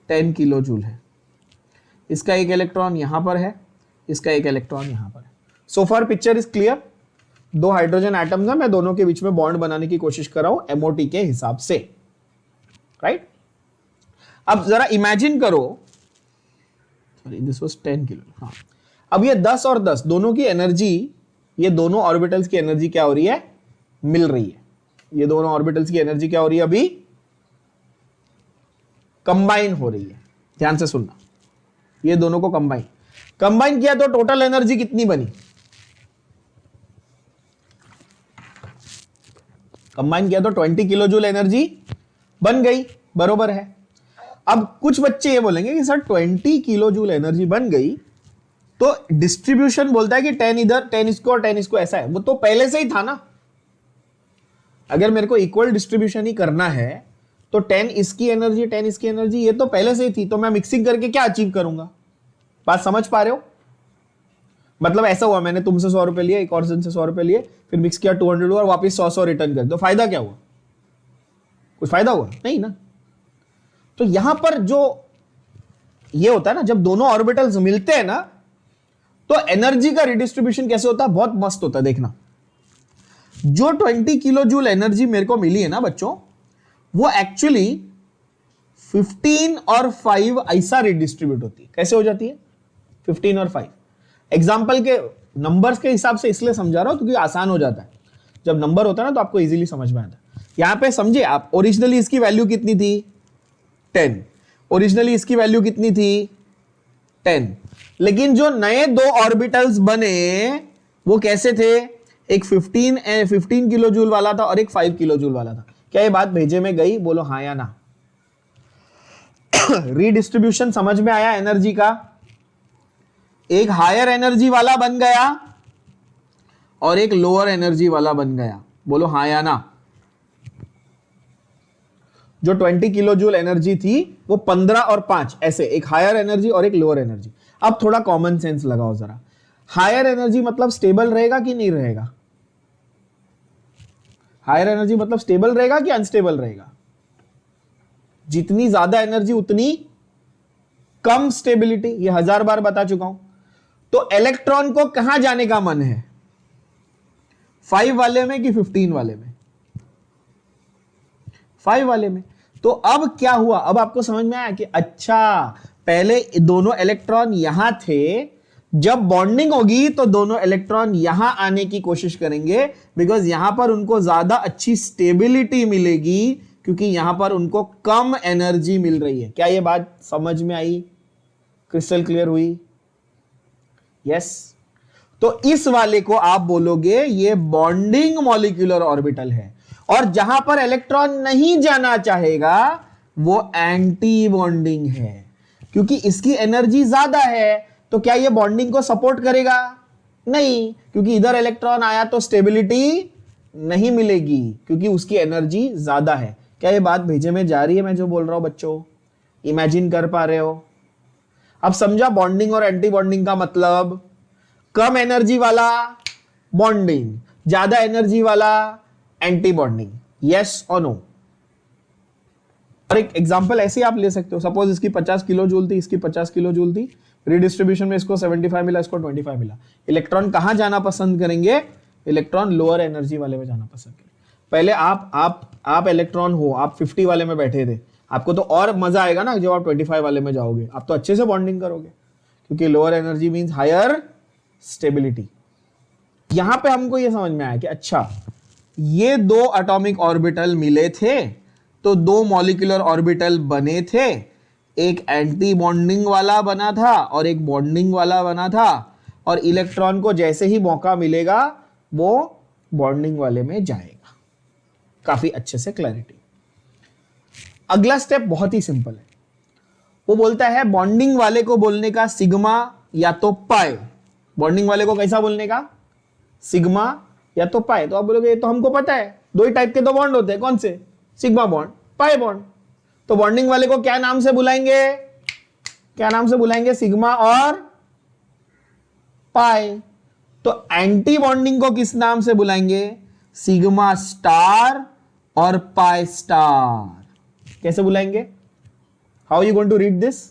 10 किलो जूल है। इसका एक इलेक्ट्रॉन यहां पर है, इसका एक इलेक्ट्रॉन यहां पर है। सो फार पिक्चर इज क्लियर। दो हाइड्रोजन एटम्स हैं, मैं दोनों के बीच में बॉन्ड बनाने की कोशिश कर रहा हूं एमओटी के हिसाब से, राइट। अब जरा इमेजिन करो, सॉरी दिस वाज 10 किलो, हाँ। अब ये 10 और 10 दोनों की एनर्जी, ये दोनों ऑर्बिटल्स की एनर्जी क्या हो रही है? मिल रही है। ये दोनों ऑर्बिटल्स की एनर्जी क्या हो रही है? अभी कंबाइन हो रही है। ध्यान से सुनना, ये दोनों को कंबाइन किया तो टोटल एनर्जी कितनी बनी? कंबाइन किया तो 20 किलो जूल एनर्जी बन गई, बरोबर है। अब कुछ बच्चे ये बोलेंगे कि सर 20 किलो जूल एनर्जी बन गई तो डिस्ट्रीब्यूशन बोलता है कि 10 इधर 10 इसको और 10 इसको, ऐसा है। वो तो पहले से ही था ना। अगर मेरे को इक्वल डिस्ट्रीब्यूशन ही करना है तो 10 इसकी एनर्जी 10 इसकी एनर्जी, ये तो पहले से ही थी, तो मैं मिक्सिंग करके क्या अचीव करूंगा? बात समझ पा रहे हो? मतलब ऐसा हुआ, मैंने तुमसे 100 रुपए लिए, एक और जन से 100 रुपए लिए, फिर मिक्स किया 200 हुआ, वापस 100 रिटर्न कर दो, फायदा क्या हुआ? कुछ फायदा हुआ नहीं ना। तो यहां पर जो ये होता है ना, जब दोनों ऑर्बिटल्स मिलते हैं ना, तो एनर्जी का रिडिस्ट्रीब्यूशन कैसे होता है? बहुत मस्त होता है, देखना। जो 20 किलो जूल एनर्जी मेरे को मिली है ना बच्चों, वो एक्चुअली 15 और 5 ऐसा रिडिस्ट्रीब्यूट होती है। कैसे हो जाती है? 15 और 5। एग्जाम्पल के नंबर्स के हिसाब से इसलिए समझा रहा हूं क्योंकि आसान हो जाता है। जब नंबर होता है ना तो आपको इजीली समझ में आता है। यहां पे समझे आप, ओरिजिनली इसकी वैल्यू कितनी थी? 10। ओरिजिनली इसकी वैल्यू कितनी थी? 10। लेकिन जो नए दो ऑर्बिटल्स बने वो कैसे थे? एक 15 किलो जूल वाला था और एक 5 किलो जूल वाला था। क्या ये बात भेजे में गई? बोलो हाँ या ना। रीडिस्ट्रीब्यूशन समझ में आया एनर्जी का? एक हायर एनर्जी वाला बन गया और एक लोअर एनर्जी वाला बन गया। बोलो हाँ या ना। जो 20 किलो जूल एनर्जी थी वो 15 और 5 ऐसे, एक हायर एनर्जी और एक लोअर एनर्जी। अब थोड़ा कॉमन सेंस लगाओ जरा। हायर एनर्जी मतलब स्टेबल रहेगा कि नहीं रहेगा? हायर एनर्जी मतलब स्टेबल रहेगा कि अनस्टेबल रहेगा? जितनी ज्यादा एनर्जी उतनी कम स्टेबिलिटी, ये 1000 बार बता चुका हूं। तो इलेक्ट्रॉन को कहां जाने का मन है? 5 वाले में कि 15 वाले में? 5 वाले में। तो अब क्या हुआ? अब आपको समझ में आया कि अच्छा, पहले दोनों इलेक्ट्रॉन यहां थे, जब बॉन्डिंग होगी तो दोनों इलेक्ट्रॉन यहां आने की कोशिश करेंगे, बिकॉज यहां पर उनको ज्यादा अच्छी स्टेबिलिटी मिलेगी, क्योंकि यहां पर उनको कम एनर्जी मिल रही है। क्या ये बात समझ में आई? क्रिस्टल क्लियर हुई? यस। तो इस वाले को आप बोलोगे ये बॉन्डिंग मॉलिक्यूलर ऑर्बिटल है, और जहां पर इलेक्ट्रॉन नहीं जाना चाहेगा वो एंटी बॉन्डिंग है, क्योंकि इसकी एनर्जी ज्यादा है। तो क्या ये बॉन्डिंग को सपोर्ट करेगा? नहीं, क्योंकि इधर इलेक्ट्रॉन आया तो स्टेबिलिटी नहीं मिलेगी, क्योंकि उसकी एनर्जी ज्यादा है। क्या ये बात भेजे में जा रही है मैं जो बोल रहा हूं बच्चों? इमेजिन कर पा रहे हो? अब समझा बॉन्डिंग और एंटी बॉन्डिंग का मतलब? कम एनर्जी वाला बॉन्डिंग, ज्यादा एनर्जी वाला anti bonding. Yes or no? और एक एग्जांपल ऐसे आप ले सकते हो, सपोज इसकी 50 किलो जूल थी, इसकी 50 किलो जूल थी, रिडिस्ट्रीब्यूशन में इसको 75 मिला, इसको 25 मिला। इलेक्ट्रॉन कहां जाना पसंद करेंगे? इलेक्ट्रॉन लोअर एनर्जी वाले में जाना पसंद करेंगे। पहले आप इलेक्ट्रॉन हो, आप 50 वाले में बैठे थे, आपको तो और मजा आएगा ना जब आप 25 वाले में जाओगे, आप तो अच्छे से बॉन्डिंग करोगे, क्योंकि lower energy means higher stability. यहां पे हमको ये समझ में आया कि अच्छा ये दो एटॉमिक ऑर्बिटल मिले थे तो दो मॉलिक्यूलर ऑर्बिटल बने थे, एक एंटी बॉन्डिंग वाला बना था और एक बॉन्डिंग वाला बना था, और इलेक्ट्रॉन को जैसे ही मौका मिलेगा वो बॉन्डिंग वाले में जाएगा। काफी अच्छे से क्लैरिटी। अगला स्टेप बहुत ही सिंपल है, वो बोलता है बॉन्डिंग वाले को बोलने का सिग्मा या तो पाई। बॉन्डिंग वाले को कैसा बोलने का? सिग्मा या तो पाई। तो आप बोलोगे ये तो हमको पता है, दो ही टाइप के दो बॉन्ड होते हैं, कौन से? Sigma bond, pi bond. तो बॉन्डिंग वाले को क्या नाम से बुलाएंगे? क्या नाम से बुलाएंगे? सिग्मा और पाई। तो एंटी बॉन्डिंग को किस नाम से बुलाएंगे? सिग्मा स्टार और पाई स्टार। कैसे बुलाएंगे? How you going to read this?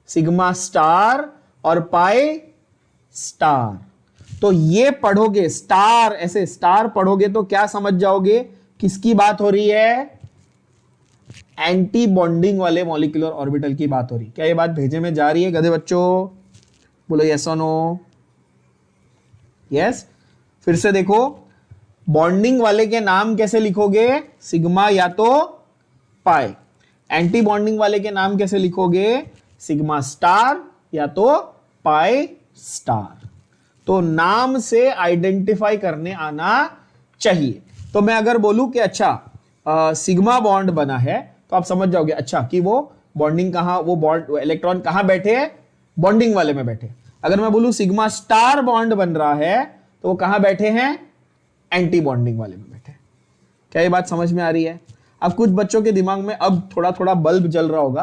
Sigma star और पाई स्टार। तो ये पढ़ोगे स्टार, ऐसे स्टार पढ़ोगे तो क्या समझ जाओगे किसकी बात हो रही है? एंटी बॉन्डिंग वाले मॉलिक्यूलर ऑर्बिटल की बात हो रही। क्या ये बात भेजे में जा रही है गधे बच्चों? बोलो यस और नो? यस। फिर से देखो, बॉन्डिंग वाले के नाम कैसे लिखोगे? सिग्मा या तो पाई। एंटी बॉन्डिंग वाले के नाम कैसे लिखोगे? सिग्मा स्टार या तो पाई स्टार। तो नाम से आइडेंटिफाई करने आना चाहिए। तो मैं अगर बोलूं कि अच्छा सिग्मा बॉन्ड बना है, तो आप समझ जाओगे अच्छा कि वो बॉन्डिंग कहां, वो बॉन्ड इलेक्ट्रॉन कहां बैठे हैं? बॉन्डिंग वाले में बैठे। अगर मैं बोलूं सिग्मा स्टार बॉन्ड बन रहा है, तो वो कहां बैठे हैं? एंटी बॉन्डिंग वाले में बैठे। क्या ये बात समझ में आ रही है? अब कुछ बच्चों के दिमाग में अब थोड़ा थोड़ा बल्ब जल रहा होगा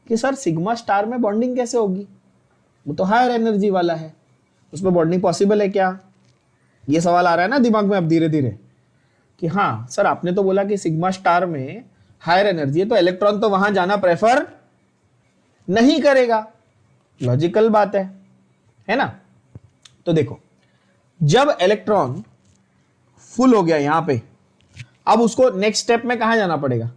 कि सर सिग्मा स्टार में बॉन्डिंग कैसे होगी? वो तो हायर एनर्जी वाला है, उसमें बॉन्डिंग पॉसिबल है क्या? ये सवाल आ रहा है ना दिमाग में अब धीरे धीरे कि हाँ सर आपने तो बोला कि सिग्मा स्टार में हायर एनर्जी है, तो इलेक्ट्रॉन तो वहां जाना प्रेफर नहीं करेगा। लॉजिकल बात है ना? तो देखो, जब इलेक्ट्रॉन फुल हो गया यहां पे, अब उसको नेक्स्ट स्टेप में कहां जाना पड़ेगा?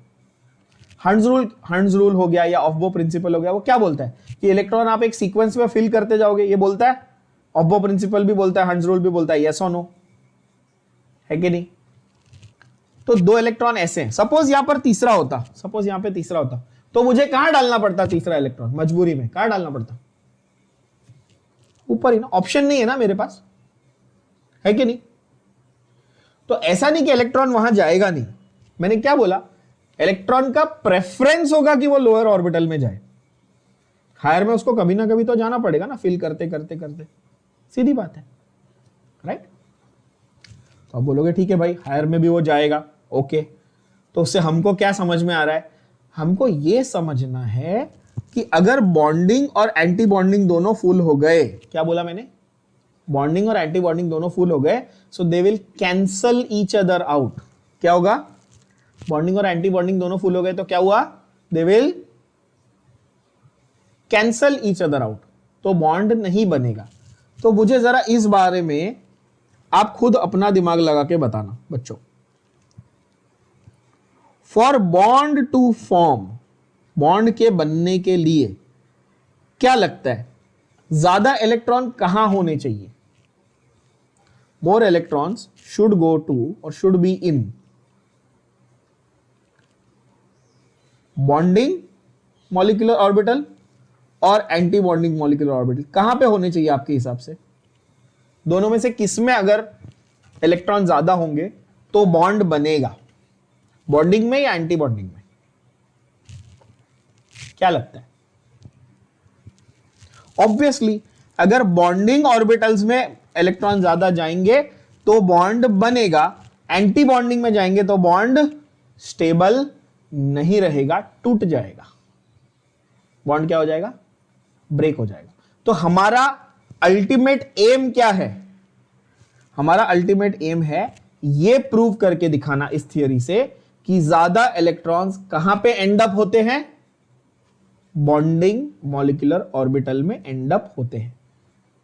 हंड्स रूल हो गया या ऑफ-बो प्रिंसिपल हो गया, वो क्या बोलता है कि इलेक्ट्रॉन आप एक सीक्वेंस में फिल करते जाओगे, ये बोलता है। ऑफ-बो प्रिंसिपल भी बोलता है, हंड्स रूल भी बोलता है। Yes or no? है कि नहीं? तो दो इलेक्ट्रॉन ऐसे हैं, सपोज यहां पर तीसरा होता, सपोज यहां पे तीसरा होता, तो मुझे कहां डालना पड़ता? तीसरा इलेक्ट्रॉन मजबूरी में कहां डालना पड़ता? ऊपर ही ना, ऑप्शन नहीं है ना मेरे पास, है कि नहीं? तो ऐसा नहीं कि इलेक्ट्रॉन वहां जाएगा नहीं। मैंने क्या बोला? इलेक्ट्रॉन का प्रेफरेंस होगा कि वो लोअर ऑर्बिटल में जाए, हायर में उसको कभी ना कभी तो जाना पड़ेगा ना, फिल करते करते करते। सीधी बात है, राइट? तो आप बोलोगे ठीक है भाई हायर में भी वो जाएगा, ओके। तो उससे हमको क्या समझ में आ रहा है? हमको ये समझना है कि अगर बॉन्डिंग और एंटी बॉन्डिंग दोनों फुल हो गए, क्या बोला मैंने? बॉन्डिंग और एंटी बॉन्डिंग दोनों फुल हो गए, so they will cancel each other out. क्या होगा? बॉन्डिंग और एंटी बॉन्डिंग दोनों फुल हो गए तो क्या हुआ? दे will cancel each other out, तो बॉन्ड नहीं बनेगा। तो मुझे जरा इस बारे में आप खुद अपना दिमाग लगा के बताना बच्चों। For bond to form, bond के बनने के लिए क्या लगता है ज्यादा इलेक्ट्रॉन कहां होने चाहिए? More electrons should go to और should be in bonding molecular orbital और एंटी बॉन्डिंग मॉलिक्यूलर ऑर्बिटल। कहां पे होने चाहिए आपके हिसाब से? दोनों में से किस में अगर इलेक्ट्रॉन ज्यादा होंगे तो बॉन्ड बनेगा, बॉन्डिंग में या एंटी बॉन्डिंग में? क्या लगता है? ऑब्वियसली अगर बॉन्डिंग ऑर्बिटल्स में इलेक्ट्रॉन ज्यादा जाएंगे तो बॉन्ड बनेगा, एंटी बॉन्डिंग में जाएंगे तो बॉन्ड स्टेबल नहीं रहेगा, टूट जाएगा, बॉन्ड क्या हो जाएगा? ब्रेक हो जाएगा। तो हमारा अल्टीमेट एम क्या है? हमारा अल्टीमेट एम है ये प्रूव करके दिखाना इस थियरी से कि ज्यादा इलेक्ट्रॉन्स कहां पे एंड अप होते हैं? बॉन्डिंग मॉलिक्यूलर ऑर्बिटल में एंड अप होते हैं।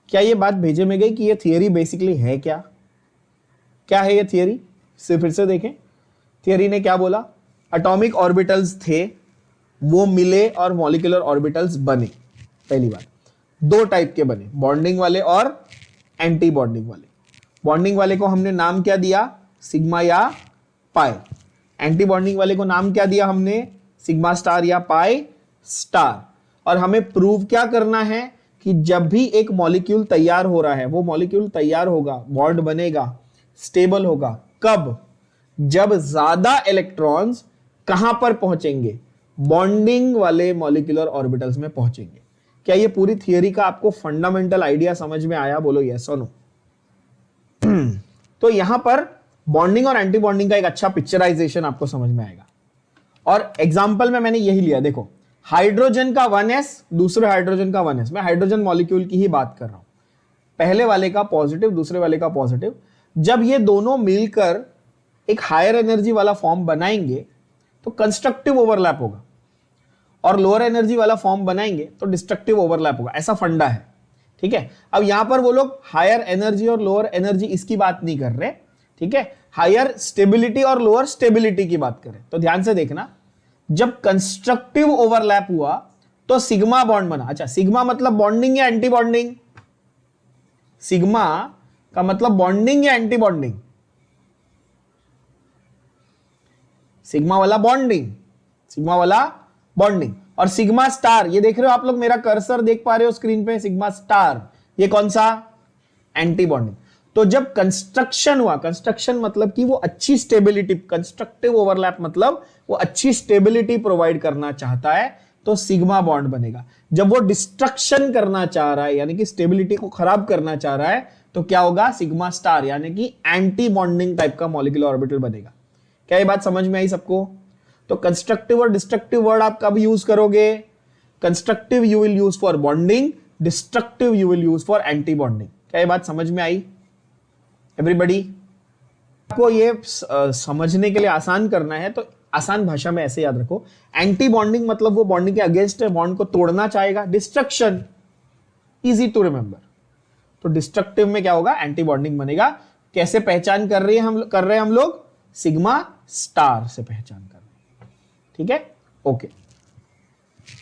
क्या ये बात भेजे में गई कि ये थियरी बेसिकली है क्या? क्या है ये थियरी? सिर्फ फिर से देखें, थियरी ने क्या बोला? एटॉमिक ऑर्बिटल्स थे, वो मिले और मॉलिक्यूलर ऑर्बिटल्स बने। पहली बात, दो टाइप के बने, बॉन्डिंग वाले और एंटी बॉन्डिंग वाले। बॉन्डिंग वाले को हमने नाम क्या दिया? सिग्मा या पाई। एंटी बॉन्डिंग वाले को नाम क्या दिया हमने? सिग्मा स्टार या पाई स्टार। और हमें प्रूव क्या करना है कि जब भी एक मॉलिक्यूल तैयार हो रहा है, वो मॉलिक्यूल तैयार होगा, बॉन्ड बनेगा, स्टेबल होगा। कब? जब ज्यादा इलेक्ट्रॉन्स कहां पर पहुंचेंगे? बॉन्डिंग वाले मॉलिक्यूलर ऑर्बिटल्स में पहुंचेंगे। क्या ये पूरी थियरी का आपको फंडामेंटल आइडिया समझ में आया? बोलो यस और नो। तो यहां पर बॉन्डिंग और एंटी बॉन्डिंग का एक अच्छा पिक्चराइजेशन आपको समझ में आएगा। और एग्जाम्पल में मैंने यही लिया, देखो हाइड्रोजन का 1s, दूसरे हाइड्रोजन का 1s। मैं हाइड्रोजन मॉलिक्यूल की ही बात कर रहा हूं। पहले वाले का पॉजिटिव, दूसरे वाले का पॉजिटिव। जब ये दोनों मिलकर एक हायर एनर्जी वाला फॉर्म बनाएंगे तो कंस्ट्रक्टिव ओवरलैप होगा, और लोअर एनर्जी वाला फॉर्म बनाएंगे तो डिस्ट्रक्टिव ओवरलैप होगा। ऐसा फंडा है, ठीक है। अब यहां पर वो लोग हायर एनर्जी और लोअर एनर्जी इसकी बात नहीं कर रहे, ठीक है, हायर स्टेबिलिटी और लोअर स्टेबिलिटी की बात करें। तो ध्यान से देखना, जब कंस्ट्रक्टिव ओवरलैप हुआ तो सिग्मा बॉन्ड बना। अच्छा, सिग्मा मतलब बॉन्डिंग या एंटी बॉन्डिंग? सिग्मा का मतलब बॉन्डिंग या एंटी बॉन्डिंग? सिग्मा वाला बॉन्डिंग, सिग्मा वाला बॉन्डिंग। और सिग्मा स्टार, ये देख रहे हो आप लोग, मेरा कर्सर देख पा रहे हो स्क्रीन पे, सिग्मा स्टार, ये कौन सा? Anti bonding. तो जब कंस्ट्रक्शन हुआ, कंस्ट्रक्शन मतलब कि वो अच्छी स्टेबिलिटी, कंस्ट्रक्टिव ओवरलैप मतलब वो अच्छी स्टेबिलिटी प्रोवाइड करना चाहता है तो सिग्मा बॉन्ड बनेगा। जब वो डिस्ट्रक्शन करना चाह रहा है, यानी कि स्टेबिलिटी को खराब करना चाह रहा है, तो क्या होगा? सिग्मा स्टार, यानी कि एंटी बॉन्डिंग टाइप का मॉलिक्यूलर ऑर्बिटल बनेगा। क्या ये बात समझ में आई सबको? तो कंस्ट्रक्टिव और डिस्ट्रक्टिव वर्ड आप कब यूज करोगे? Constructive you will use for bonding, destructive you will use for anti bonding. क्या ये बात समझ में आई एवरीबॉडी? आपको ये समझने के लिए आसान करना है तो आसान भाषा में ऐसे याद रखो, एंटी बॉन्डिंग मतलब वो बॉन्डिंग के अगेंस्ट है, बॉन्ड को तोड़ना चाहेगा। Destruction, easy to remember. तो डिस्ट्रक्टिव में क्या होगा? एंटी बॉन्डिंग बनेगा। कैसे पहचान कर रहे हैं हम लोग? सिग्मा स्टार से पहचान कर रहे हैं, ठीक है, ओके।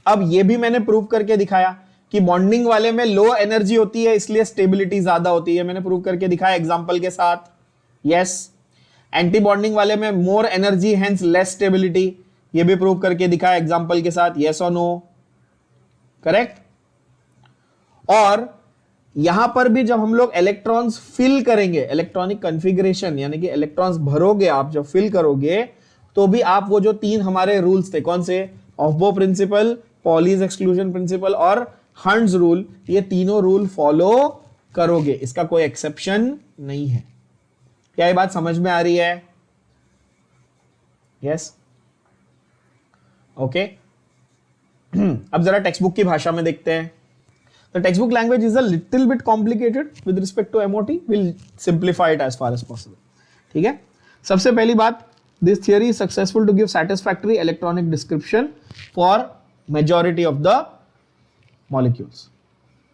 अब ये भी मैंने प्रूव करके दिखाया कि बॉन्डिंग वाले में लो एनर्जी होती है, इसलिए स्टेबिलिटी ज्यादा होती है। मैंने प्रूव करके दिखाया एग्जांपल के साथ, यस। एंटी बॉन्डिंग वाले में more energy, hence less stability, ये भी प्रूव करके दिखाया एग्जांपल के साथ, यस और नो, करेक्ट। और यहां पर भी जब हम लोग इलेक्ट्रॉन्स फिल करेंगे, इलेक्ट्रॉनिक कॉन्फ़िगरेशन यानी कि इलेक्ट्रॉन्स भरोगे आप, जब फिल करोगे तो भी आप वो जो तीन हमारे रूल्स थे, कौन से? ऑफ-बो प्रिंसिपल, पॉलीज एक्सक्लूजन प्रिंसिपल और हंड्स रूल, ये तीनों रूल फॉलो करोगे, इसका कोई एक्सेप्शन नहीं है। क्या ये बात समझ में आ रही है? Yes, okay. अब जरा टेक्स्ट बुक की भाषा में देखते हैं। The textbook language is a little bit complicated with respect to MOT. We'll simplify it as far as possible. ठीक है? सबसे पहली बात, this theory is successful to give satisfactory electronic description for majority of the molecules.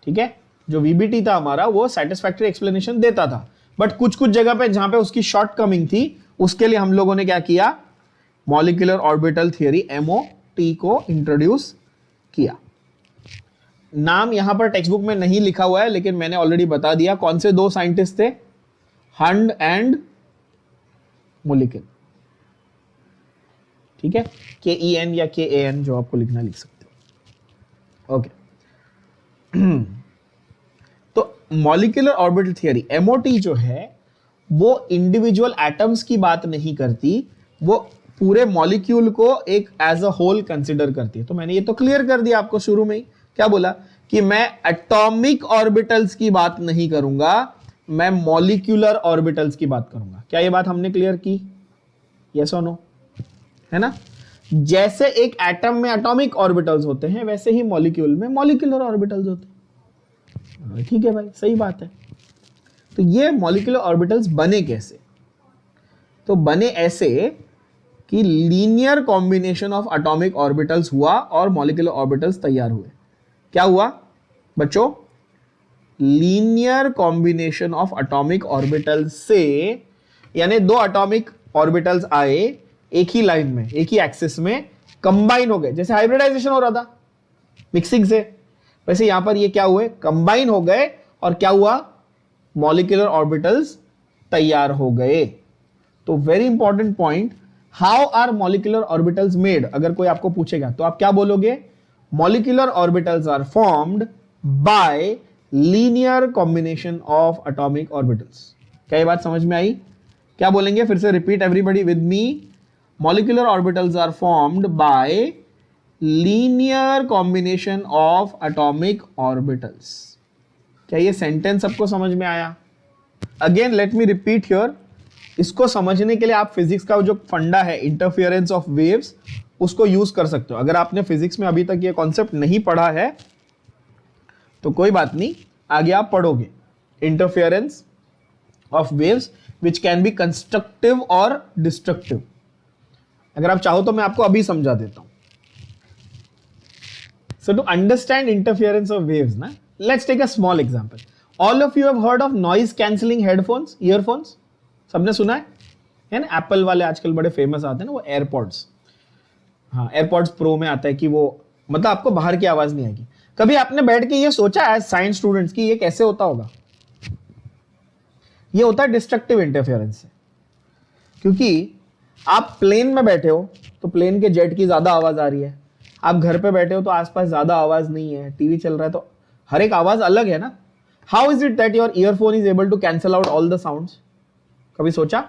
ठीक है? जो VBT था हमारा, वो satisfactory explanation देता था, बट कुछ जगह पे जहां पे उसकी शॉर्ट कमिंग थी, उसके लिए हम लोगों ने क्या किया? मॉलिक्यूलर ऑर्बिटल थियरी MOT को इंट्रोड्यूस किया। नाम यहां पर टेक्स्ट बुक में नहीं लिखा हुआ है, लेकिन मैंने ऑलरेडी बता दिया कौन से दो साइंटिस्ट थे, हंड एंड मुलिकिन। ठीक है, KEN या KAN जो आपको लिखना लिख सकते हो, ओके। तो मॉलिक्यूलर ऑर्बिटल थियरी एमओटी जो है वो इंडिविजुअल एटम्स की बात नहीं करती, वो पूरे मॉलिक्यूल को एक एज अ होल कंसिडर करती है। तो मैंने ये तो क्लियर कर दिया आपको शुरू में ही, क्या बोला कि मैं एटॉमिक ऑर्बिटल्स की बात नहीं करूंगा, मैं मॉलिक्यूलर ऑर्बिटल्स की बात करूंगा। क्या ये बात हमने क्लियर की? यस और नो, है ना? जैसे एक एटम में एटॉमिक ऑर्बिटल्स होते हैं वैसे ही मॉलिक्यूल में मॉलिक्यूलर ऑर्बिटल्स होते हैं। ठीक है भाई, सही बात है। तो ये मॉलिक्यूलर ऑर्बिटल्स बने कैसे? तो बने ऐसे कि linear combination of atomic orbitals हुआ और मॉलिक्यूलर ऑर्बिटल्स तैयार हुए। क्या हुआ बच्चों? Linear combination of atomic orbitals से, यानी दो एटॉमिक ऑर्बिटल्स आए एक ही लाइन में, एक ही एक्सिस में कंबाइन हो गए, जैसे हाइब्रिडाइजेशन हो रहा था मिक्सिंग से, वैसे यहां पर ये क्या हुए? कंबाइन हो गए और क्या हुआ? मॉलिक्यूलर ऑर्बिटल्स तैयार हो गए। तो very important point, how are molecular orbitals made? अगर कोई आपको पूछेगा तो आप क्या बोलोगे? Molecular orbitals are formed by linear combination of atomic orbitals. क्या ये बात समझ में आई? क्या बोलेंगे? फिर से repeat everybody with me. Molecular orbitals are formed by linear combination of atomic orbitals. क्या ये सेंटेंस सबको समझ में आया? Again let me repeat here, इसको समझने के लिए आप फिजिक्स का जो फंडा है इंटरफियरेंस ऑफ वेव्स उसको यूज कर सकते हो। अगर आपने फिजिक्स में अभी तक ये कॉन्सेप्ट नहीं पढ़ा है तो कोई बात नहीं, आगे आप पढ़ोगे। Interference of waves which can be constructive और डिस्ट्रक्टिव। अगर आप चाहो तो मैं आपको अभी समझा देता हूं। So to understand interference of waves, na, let's take a small example. All of you have heard of noise cancelling headphones, earphones? सबने सुना है ना? एप्पल वाले आजकल बड़े फेमस आते हैं ना, वो एयरपॉड्स। हाँ, एयरपॉड्स प्रो में आता है कि वो मतलब आपको बाहर की आवाज नहीं आएगी। कभी आपने बैठ के ये सोचा है साइंस स्टूडेंट्स की ये कैसे होता होगा? ये होता है डिस्ट्रक्टिव इंटरफेरेंस से। क्योंकि आप प्लेन में बैठे हो तो प्लेन के जेट की ज्यादा आवाज आ रही है, आप घर पे बैठे हो तो आसपास ज्यादा आवाज नहीं है, टीवी चल रहा है तो हर एक आवाज अलग है ना। How is it that your earphone is able to cancel out all the sounds? कभी सोचा?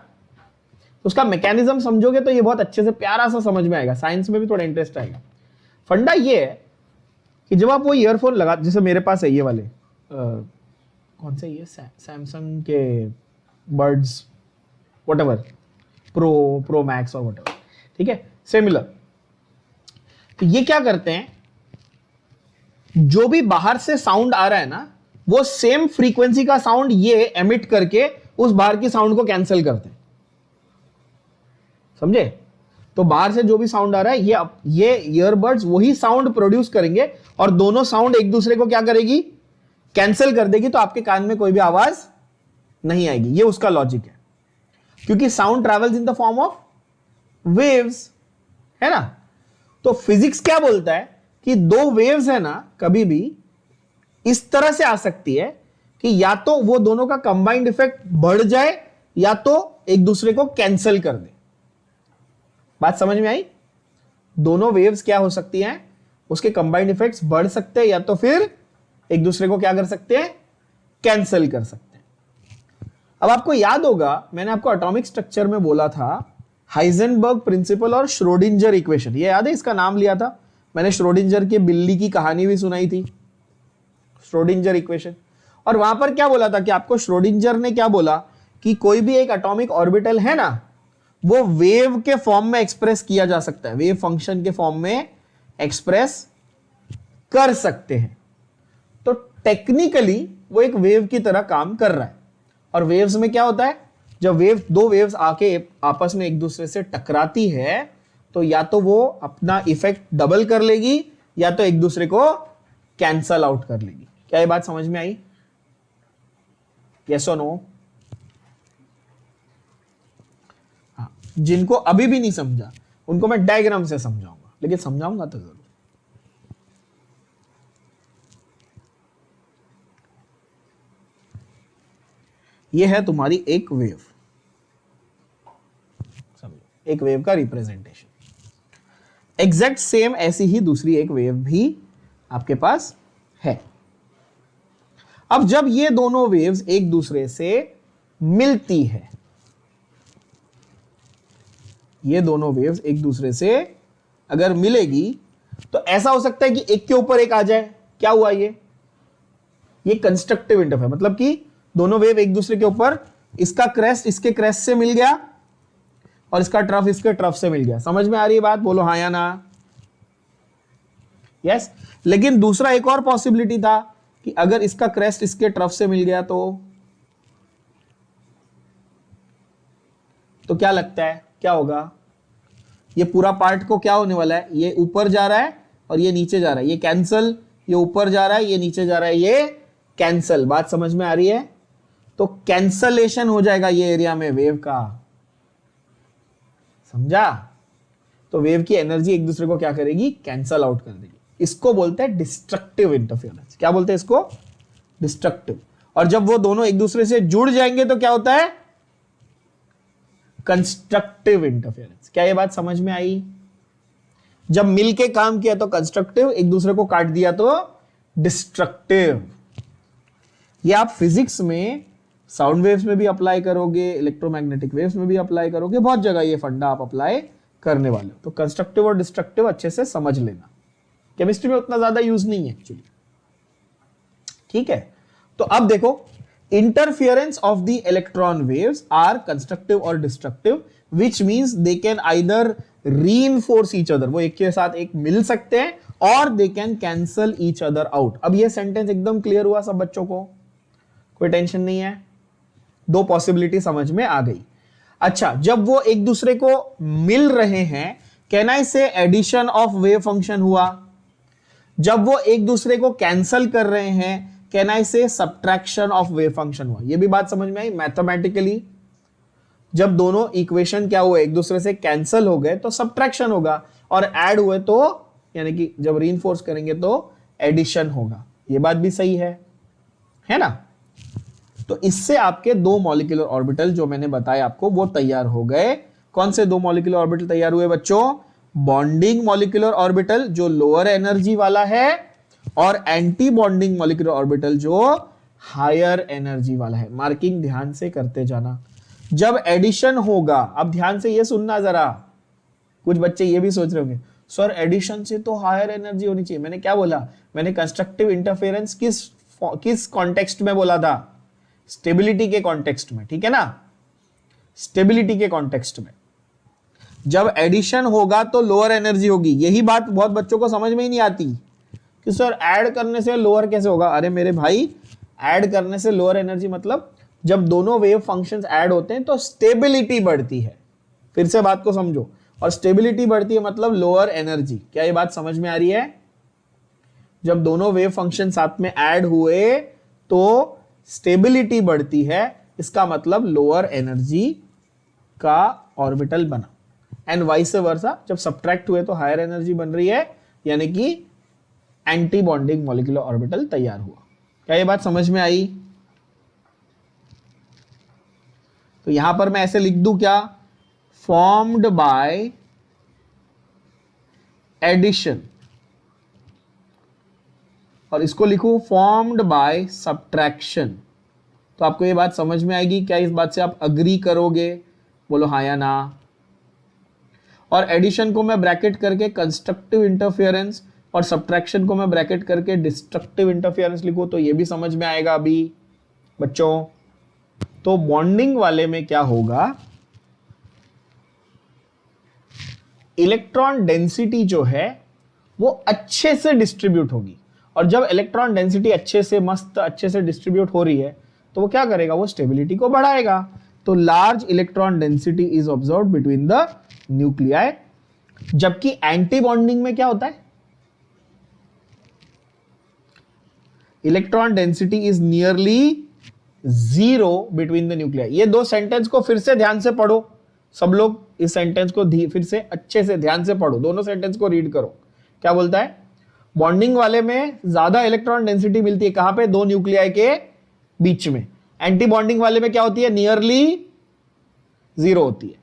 उसका मैकेनिज्म समझोगे तो ये बहुत अच्छे से प्यारा सा समझ में आएगा, साइंस में भी थोड़ा इंटरेस्ट आएगा। फंडा ये है कि जब आप वो ईयरफोन लगा, जैसे मेरे पास है ये वाले कौन से, ये सैमसंग के बर्ड्स व्हाटएवर, प्रो मैक्स और व्हाटएवर, ठीक है, सिमिलर। तो ये क्या करते हैं, जो भी बाहर से साउंड आ रहा है ना वो सेम फ्रीक्वेंसी का साउंड ये एमिट करके उस बाहर की साउंड को कैंसिल करते हैं। समझे? तो बाहर से जो भी साउंड आ रहा है ये ईयरबड्स वही साउंड प्रोड्यूस करेंगे और दोनों साउंड एक दूसरे को क्या करेगी? कैंसिल कर देगी, तो आपके कान में कोई भी आवाज नहीं आएगी। ये उसका लॉजिक है, क्योंकि sound travels in the form of waves, है ना। तो फिजिक्स क्या बोलता है कि दो वेव्स है ना कभी भी इस तरह से आ सकती है कि या तो वो दोनों का कंबाइंड इफेक्ट बढ़ जाए या तो एक दूसरे को कैंसिल कर दे। बात समझ में आई? दोनों वेव्स क्या हो सकती हैं, उसके कंबाइंड इफेक्ट्स बढ़ सकते हैं या तो फिर एक दूसरे को क्या कर सकते हैं? कैंसिल कर सकते हैं। अब आपको याद होगा मैंने आपको एटॉमिक स्ट्रक्चर में बोला था हाइजेनबर्ग प्रिंसिपल और श्रोडिंजर इक्वेशन, ये याद है? इसका नाम लिया था मैंने, श्रोडिंजर के बिल्ली की कहानी भी सुनाई थी, श्रोडिंजर इक्वेशन। और वहां पर क्या बोला था कि आपको श्रोडिंजर ने क्या बोला कि कोई भी एक एटॉमिक ऑर्बिटल है ना वो वेव के फॉर्म में एक्सप्रेस किया जा सकता है, वेव फंक्शन के फॉर्म में एक्सप्रेस कर सकते हैं। तो टेक्निकली वो एक वेव की तरह काम कर रहा है। और वेव्स में क्या होता है, जब दो वेव्स आके आपस में एक दूसरे से टकराती है तो या तो वो अपना इफेक्ट डबल कर लेगी या तो एक दूसरे को कैंसल आउट कर लेगी। क्या ये बात समझ में आई? Yes or no? हाँ, जिनको अभी भी नहीं समझा उनको मैं डायग्राम से समझाऊंगा, लेकिन समझाऊंगा तो जरूर। ये है तुम्हारी एक वेव, समझो, एक वेव का रिप्रेजेंटेशन। एग्जैक्ट सेम ऐसी ही दूसरी एक वेव भी आपके पास है। अब जब ये दोनों वेव्स एक दूसरे से मिलती है, ये दोनों वेव्स एक दूसरे से अगर मिलेगी तो ऐसा हो सकता है कि एक के ऊपर एक आ जाए। क्या हुआ ये कंस्ट्रक्टिव इंटरफेरेंस, मतलब कि दोनों वेव एक दूसरे के ऊपर, इसका क्रेस्ट इसके क्रेस्ट से मिल गया और इसका ट्रफ इसके ट्रफ से मिल गया। समझ में आ रही है बात? बोलो हाँ या ना। यस। लेकिन दूसरा एक और पॉसिबिलिटी था कि अगर इसका क्रेस्ट इसके ट्रफ से मिल गया तो क्या लगता है क्या होगा? ये पूरा पार्ट को क्या होने वाला है, ये ऊपर जा रहा है और ये नीचे जा रहा है, ये कैंसल, ये ऊपर जा रहा है ये नीचे जा रहा है, ये कैंसल। बात समझ में आ रही है? तो कैंसलेशन हो जाएगा ये एरिया में वेव का, समझा? तो वेव की एनर्जी एक दूसरे को क्या करेगी, कैंसल आउट कर देगी। इसको बोलते हैं डिस्ट्रक्टिव इंटरफेरेंस। क्या बोलते हैं इसको? डिस्ट्रक्टिव। और जब वो दोनों एक दूसरे से जुड़ जाएंगे तो क्या होता है, कंस्ट्रक्टिव इंटरफेरेंस। क्या ये बात समझ में आई? जब मिलके काम किया तो कंस्ट्रक्टिव, एक दूसरे को काट दिया तो डिस्ट्रक्टिव। ये आप फिजिक्स में साउंड वेव्स में भी अप्लाई करोगे, इलेक्ट्रोमैग्नेटिक वेव्स में भी अप्लाई करोगे, बहुत जगह ये फंडा आप अप्लाई करने वाले हो। तो कंस्ट्रक्टिव और डिस्ट्रक्टिव अच्छे से समझ लेना। केमिस्ट्री में उतना ज्यादा यूज नहीं है एक्चुअली, ठीक है? तो अब देखो, interference of the electron waves are constructive or destructive, which means they can either reinforce each other, वो एक के साथ एक मिल सकते हैं, और they can cancel each other out। अब ये सेंटेंस एकदम क्लियर हुआ सब बच्चों को? कोई टेंशन नहीं है? दो पॉसिबिलिटी समझ में आ गई। अच्छा, जब वो एक दूसरे को मिल रहे हैं, कैन आई से एडिशन ऑफ वेव फंक्शन हुआ? जब वो एक दूसरे को कैंसल कर रहे हैं, कैन आई से सब्ट्रैक्शन ऑफ वेव फंक्शन हुआ? ये भी बात समझ में आई मैथमेटिकली। जब दोनों इक्वेशन क्या हुए, एक दूसरे से कैंसल हो गए तो सब्ट्रैक्शन होगा, और ऐड हुए तो, यानी कि जब रीइंफोर्स करेंगे तो एडिशन होगा। ये बात भी सही है ना? तो इससे आपके दो मॉलिक्यूलर ऑर्बिटल जो मैंने बताया आपको वो तैयार हो गए। कौन से दो मॉलिक्यूलर ऑर्बिटल तैयार हुए बच्चों? बॉन्डिंग मॉलिक्यूलर ऑर्बिटल जो लोअर एनर्जी वाला है, और एंटी बॉन्डिंग मॉलिक्यूलर ऑर्बिटल जो हायर एनर्जी वाला है। मार्किंग ध्यान से करते जाना। जब एडिशन होगा, अब ध्यान से ये सुनना जरा, कुछ बच्चे ये भी सोच रहे होंगे सर एडिशन से तो हायर एनर्जी होनी चाहिए। मैंने क्या बोला? मैंने कंस्ट्रक्टिव इंटरफेरेंस किस कॉन्टेक्स्ट में बोला था? स्टेबिलिटी के कॉन्टेक्स्ट में, ठीक है ना? स्टेबिलिटी के कॉन्टेक्स्ट में जब एडिशन होगा तो लोअर एनर्जी होगी। यही बात बहुत बच्चों को समझ में ही नहीं आती कि सर ऐड करने से लोअर कैसे होगा? अरे मेरे भाई, ऐड करने से लोअर एनर्जी मतलब जब दोनों वेव फंक्शंस ऐड होते हैं तो स्टेबिलिटी बढ़ती है। फिर से बात को समझो, और स्टेबिलिटी बढ़ती है मतलब लोअर एनर्जी। क्या ये बात समझ में आ रही है? जब दोनों वेव फंक्शन साथ में ऐड हुए तो स्टेबिलिटी बढ़ती है, इसका मतलब लोअर एनर्जी का ऑर्बिटल बना, एंड वाइस वर्सा जब सब्ट्रैक्ट हुए तो हायर एनर्जी बन रही है, यानी कि एंटी बॉन्डिंग मॉलिक्यूलर ऑर्बिटल तैयार हुआ। क्या ये बात समझ में आई? तो यहां पर मैं ऐसे लिख दूं क्या? फॉर्म्ड बाय एडिशन, और इसको लिखूं फॉर्म्ड बाय सब्ट्रैक्शन। तो आपको ये बात समझ में आएगी? क्या इस बात से आप अग्री करोगे? बोलो हाँ या ना। और एडिशन को मैं ब्रैकेट करके कंस्ट्रक्टिव इंटरफेरेंस, और सब्ट्रैक्शन को मैं ब्रैकेट करके डिस्ट्रक्टिव इंटरफेरेंस लिखूं तो ये भी समझ में आएगा अभी बच्चों। तो बॉन्डिंग वाले में क्या होगा? इलेक्ट्रॉन डेंसिटी जो है वो अच्छे से डिस्ट्रीब्यूट होगी, और जब इलेक्ट्रॉन डेंसिटी अच्छे से डिस्ट्रीब्यूट हो रही है तो वो क्या करेगा? वो स्टेबिलिटी को बढ़ाएगा। तो large electron density is observed between the nuclei. जबकि एंटी बॉन्डिंग में क्या होता है? Electron density is nearly zero between the nuclei. ये दो सेंटेंस को फिर से ध्यान से पढ़ो सब लोग, इस सेंटेंस को फिर से अच्छे से ध्यान से पढ़ो, दोनों सेंटेंस को रीड करो। क्या बोलता है? बॉन्डिंग वाले में ज्यादा इलेक्ट्रॉन डेंसिटी मिलती है, कहां पे? दो न्यूक्लियाई के बीच में। एंटी बॉन्डिंग वाले में क्या होती है? नियरली जीरो होती है।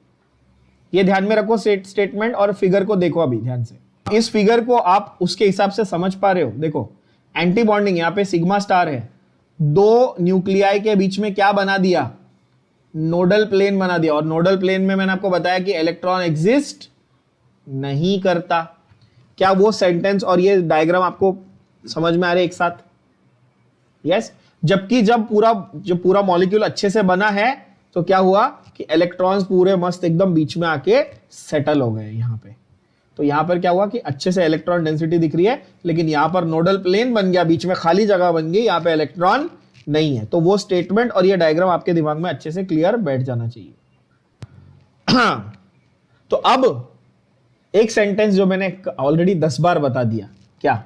ये ध्यान में रखो स्टेटमेंट, और फिगर को देखो अभी ध्यान से। इस फिगर को आप उसके हिसाब से समझ पा रहे हो? देखो एंटी बॉन्डिंग, यहां पे सिग्मा स्टार है, दो न्यूक्लियाई के बीच में क्या बना दिया, नोडल प्लेन बना दिया। और नोडल प्लेन में मैंने आपको बताया कि इलेक्ट्रॉन एग्जिस्ट नहीं करता। क्या वो सेंटेंस और ये डायग्राम आपको समझ में आ रहे एक साथ? यस। जबकि जब पूरा मॉलिक्यूल अच्छे से बना है तो क्या हुआ कि इलेक्ट्रॉन्स पूरे मस्त एकदम बीच में आके सेटल हो गए यहां पे। तो यहां पर क्या हुआ कि अच्छे से इलेक्ट्रॉन डेंसिटी दिख रही है, लेकिन यहां पर नोडल प्लेन बन गया, बीच में खाली जगह बन गई, यहां पे इलेक्ट्रॉन नहीं है। तो वो स्टेटमेंट और ये डायग्राम आपके दिमाग में अच्छे से क्लियर बैठ जाना चाहिए। तो अब एक सेंटेंस जो मैंने ऑलरेडी 10 बार बता दिया, क्या?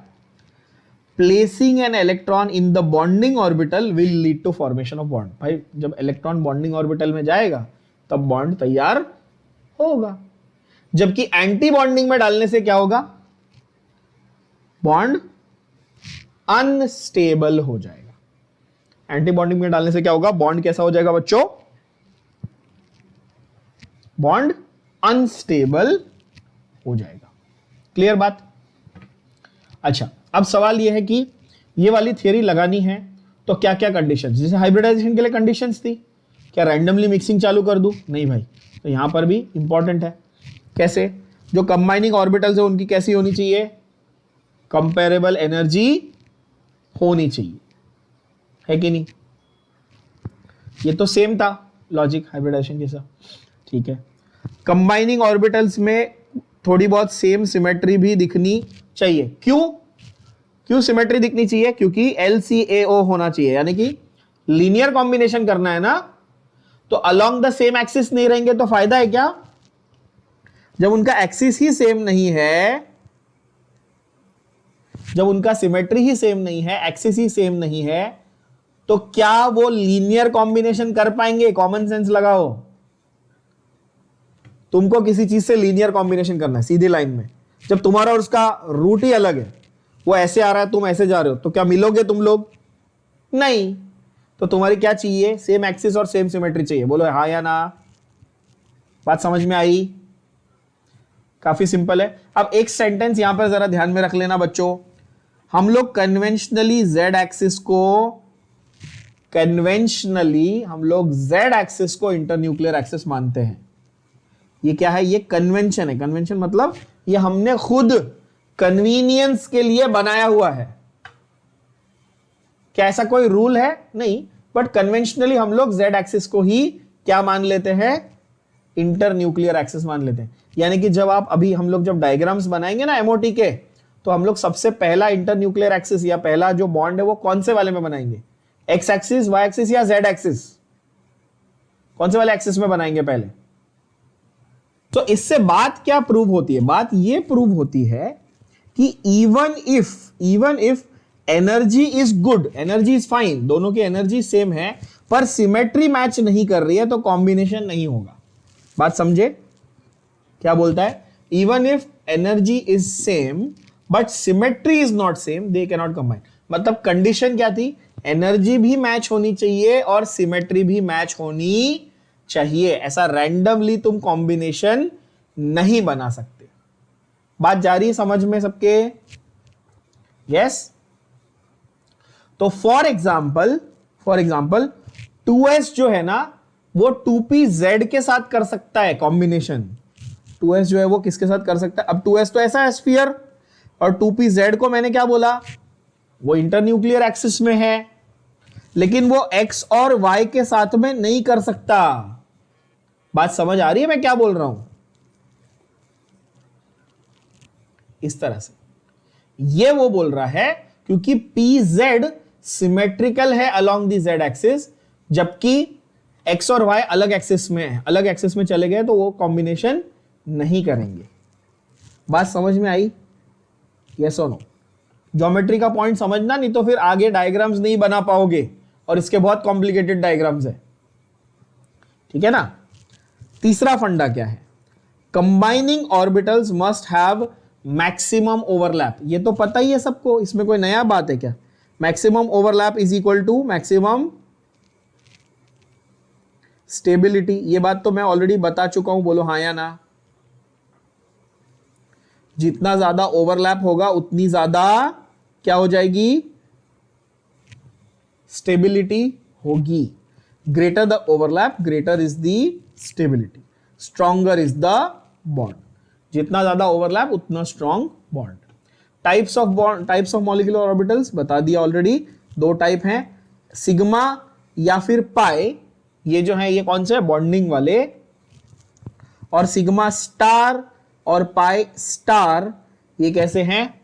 Placing an electron in the bonding orbital will lead to formation of bond. भाई जब इलेक्ट्रॉन बॉन्डिंग ऑर्बिटल में जाएगा तब बॉन्ड तैयार होगा। जबकि एंटी बॉन्डिंग में डालने से क्या होगा? बॉन्ड अनस्टेबल हो जाएगा। एंटी बॉन्डिंग में डालने से क्या होगा? बॉन्ड कैसा हो जाएगा बच्चों? बॉन्ड अनस्टेबल हो जाएगा। क्लियर बात? अच्छा, अब सवाल यह है कि ये वाली थियरी लगानी है तो क्या क्या कंडीशंस, जैसे हाइब्रिडाइजेशन के लिए कंडीशंस थी, क्या रैंडमली मिक्सिंग चालू कर दूं? नहीं भाई। तो यहां पर भी इंपॉर्टेंट है। कैसे? जो कंबाइनिंग ऑर्बिटल्स है उनकी कैसी होनी चाहिए? कंपेरेबल एनर्जी होनी चाहिए, है कि नहीं? ये तो सेम था लॉजिक हाइब्रिडाइजेशन जैसा, ठीक है। कंबाइनिंग ऑर्बिटल्स में थोड़ी बहुत सेम सिमेट्री भी दिखनी चाहिए। क्यों सिमेट्री दिखनी चाहिए? क्योंकि LCAO होना चाहिए, यानी कि लीनियर कॉम्बिनेशन करना है ना, तो अलोंग द सेम एक्सिस नहीं रहेंगे तो फायदा है क्या? जब उनका एक्सिस ही सेम नहीं है, जब उनका सिमेट्री ही सेम नहीं है, एक्सिस ही सेम नहीं है, तो क्या वो लीनियर कॉम्बिनेशन कर पाएंगे? कॉमन सेंस लगाओ। तुमको किसी चीज से लीनियर कॉम्बिनेशन करना है सीधी लाइन में, जब तुम्हारा और उसका रूट ही अलग है, वो ऐसे आ रहा है तुम ऐसे जा रहे हो, तो क्या मिलोगे तुम लोग? नहीं। तो तुम्हारी क्या चाहिए? सेम एक्सिस और सेम सिमेट्री चाहिए। बोलो हाँ या ना? बात समझ में आई? काफी सिंपल है। अब एक सेंटेंस यहां पर जरा ध्यान में रख लेना बच्चों। हम लोग कन्वेंशनली जेड एक्सिस को इंटरन्यूक्लियर एक्सिस मानते हैं। ये क्या है? ये कन्वेंशन है। कन्वेंशन मतलब ये हमने खुद कन्वीनियंस के लिए बनाया हुआ है। क्या ऐसा कोई रूल है? नहीं, बट कन्वेंशनली हम लोग जेड एक्सिस को ही क्या मान लेते हैं? इंटरन्यूक्लियर एक्सिस मान लेते हैं। यानी कि जब हम लोग जब डायग्राम्स बनाएंगे ना एमओटी के, तो हम लोग सबसे पहला इंटरन्यूक्लियर एक्सिस या पहला जो बॉन्ड है वो कौन से वाले में बनाएंगे? एक्स एक्सिस, वाई एक्सिस या जेड एक्सिस? कौन से वाले एक्सिस में बनाएंगे पहले? तो इससे बात क्या प्रूव होती है? बात ये प्रूव होती है कि even if energy is good, energy is fine, दोनों की एनर्जी सेम है, पर सिमेट्री मैच नहीं कर रही है तो कॉम्बिनेशन नहीं होगा। बात समझे? क्या बोलता है? Even if energy is same but symmetry is not same, they can not combine. मतलब कंडीशन क्या थी? एनर्जी भी मैच होनी चाहिए और सिमेट्री भी मैच होनी चाहिए। ऐसा रैंडमली तुम कॉम्बिनेशन नहीं बना सकते। बात जा रही है समझ में सबके? यस। तो फॉर एग्जाम्पल 2s जो है ना वो 2pz के साथ कर सकता है कॉम्बिनेशन। 2s जो है वो किसके साथ कर सकता है? अब 2s तो ऐसा है स्फीयर, और 2pz को मैंने क्या बोला? वो इंटरन्यूक्लियर एक्सिस में है, लेकिन वो x और y के साथ में नहीं कर सकता। बात समझ आ रही है मैं क्या बोल रहा हूं? इस तरह से ये वो बोल रहा है क्योंकि pz सिमेट्रिकल है अलोंग दी z एक्सिस, जबकि x और y अलग एक्सिस में है। अलग एक्सिस में चले गए तो वो कॉम्बिनेशन नहीं करेंगे। बात समझ में आई? Yes or no? ज्योमेट्री का पॉइंट समझना, नहीं तो फिर आगे डायग्राम्स नहीं बना पाओगे, और इसके बहुत कॉम्प्लिकेटेड डायग्राम्स है। ठीक है ना? तीसरा फंडा क्या है? Combining orbitals must have maximum overlap. ये तो पता ही है सबको, इसमें कोई नया बात है क्या? Maximum overlap is equal to maximum stability. ये बात तो मैं ऑलरेडी बता चुका हूं, बोलो हाँ या ना? जितना ज्यादा ओवरलैप होगा उतनी ज्यादा क्या हो जाएगी? स्टेबिलिटी होगी। Greater the overlap greater is the stability, stronger is the bond. जितना ज्यादा ओवरलैप उतना strong bond. Types of molecular orbitals बता दिया ऑलरेडी, दो टाइप हैं, सिग्मा या फिर पाई, ये जो है ये कौन से बॉन्डिंग वाले, और सिग्मा स्टार और पाई स्टार ये कैसे हैं,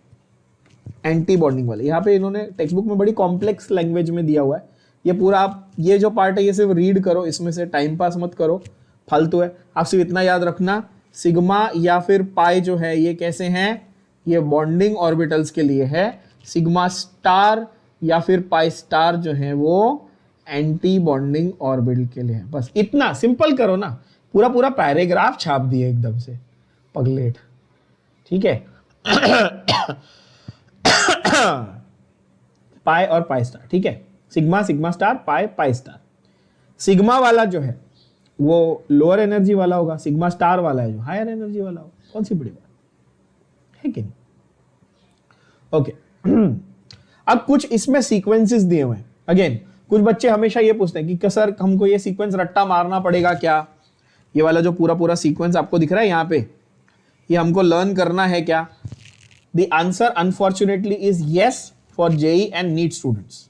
एंटी बॉन्डिंग वाले। यहां पे इन्होंने टेक्स्ट बुक में बड़ी कॉम्प्लेक्स लैंग्वेज में दिया हुआ है, ये पूरा आप ये जो पार्ट है ये सिर्फ रीड करो, इसमें से टाइम पास मत करो, फालतू है। आप सिर्फ इतना याद रखना, सिग्मा या फिर पाई जो है ये कैसे हैं, ये बॉन्डिंग ऑर्बिटल्स के लिए है। सिग्मा स्टार या फिर पाई स्टार जो है वो एंटी बॉन्डिंग ऑर्बिटल के लिए है। बस इतना सिंपल करो ना, पूरा पूरा पैराग्राफ छाप दिए एकदम से पगलेट, ठीक है। पाई और पाई स्टार, ठीक है, सिग्मा सिग्मा स्टार पाई पाई स्टार। सिग्मा वाला जो है वो लोअर एनर्जी वाला होगा, सिग्मा स्टार वाला है जो हायर एनर्जी वाला होगा। कौन सी बड़ी बात है कि नहीं? ओके अब कुछ इसमें सीक्वेंसेस दिए हुए हैं। अगेन कुछ बच्चे हमेशा ये पूछते हैं कि सर हमको ये सीक्वेंस रट्टा मारना पड़ेगा क्या, ये वाला जो पूरा पूरा सीक्वेंस आपको दिख रहा है यहाँ पे, ये हमको लर्न करना है क्या? The answer unfortunately is yes for JEE and NEET students.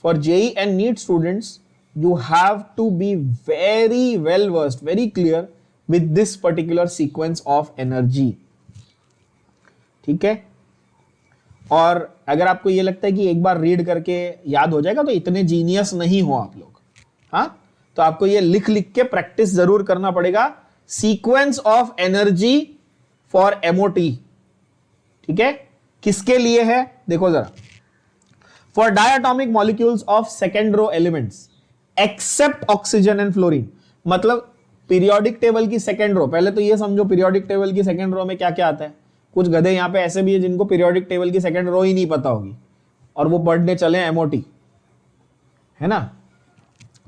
For JEE and NEET students, you have to be very well versed, very clear with this particular sequence of energy. ठीक है, और अगर आपको ये लगता है कि एक बार रीड करके याद हो जाएगा तो इतने जीनियस नहीं हो आप लोग, हाँ, तो आपको ये लिख लिख के प्रैक्टिस जरूर करना पड़ेगा। Sequence of energy for MOT, ठीक है, किसके लिए है देखो जरा। For diatomic molecules of second row elements except oxygen and fluorine, मतलब पीरियोडिक टेबल की सेकेंड रो, पहले तो ये समझो पीरियोडिक टेबल की सेकेंड रो में क्या क्या आता है। कुछ गधे यहाँ पे ऐसे भी है जिनको पीरियोडिक टेबल की सेकेंड रो ही नहीं पता होगी और वो पढ़ने चले MOT, है ना।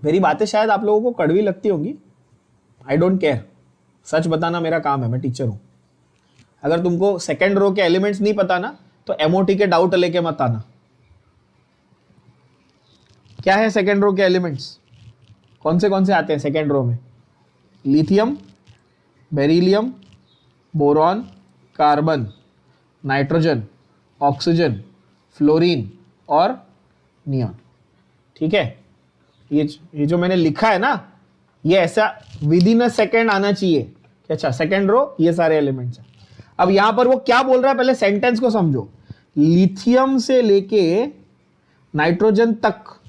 मेरी बातें शायद आप लोगों को कड़वी लगती होंगी, आई डोंट केयर, सच बताना मेरा काम है, मैं टीचर हूं। अगर तुमको सेकेंड रो के एलिमेंट्स नहीं पता ना तो MOT के डाउट लेके मत आना। क्या है सेकेंड रो के एलिमेंट्स, कौन से आते हैं सेकेंड रो में? Lithium, beryllium, boron, carbon, nitrogen, oxygen, fluorine और नियॉन, ठीक है। ये जो मैंने लिखा है ना, ये ऐसा विद इन अ सेकेंड आना चाहिए। अच्छा, सेकेंड रो ये सारे एलिमेंट्स हैं। अब यहां पर वो क्या बोल रहा है, पहले सेंटेंस को समझो। लिथियम से लेके नाइट्रोजन तक,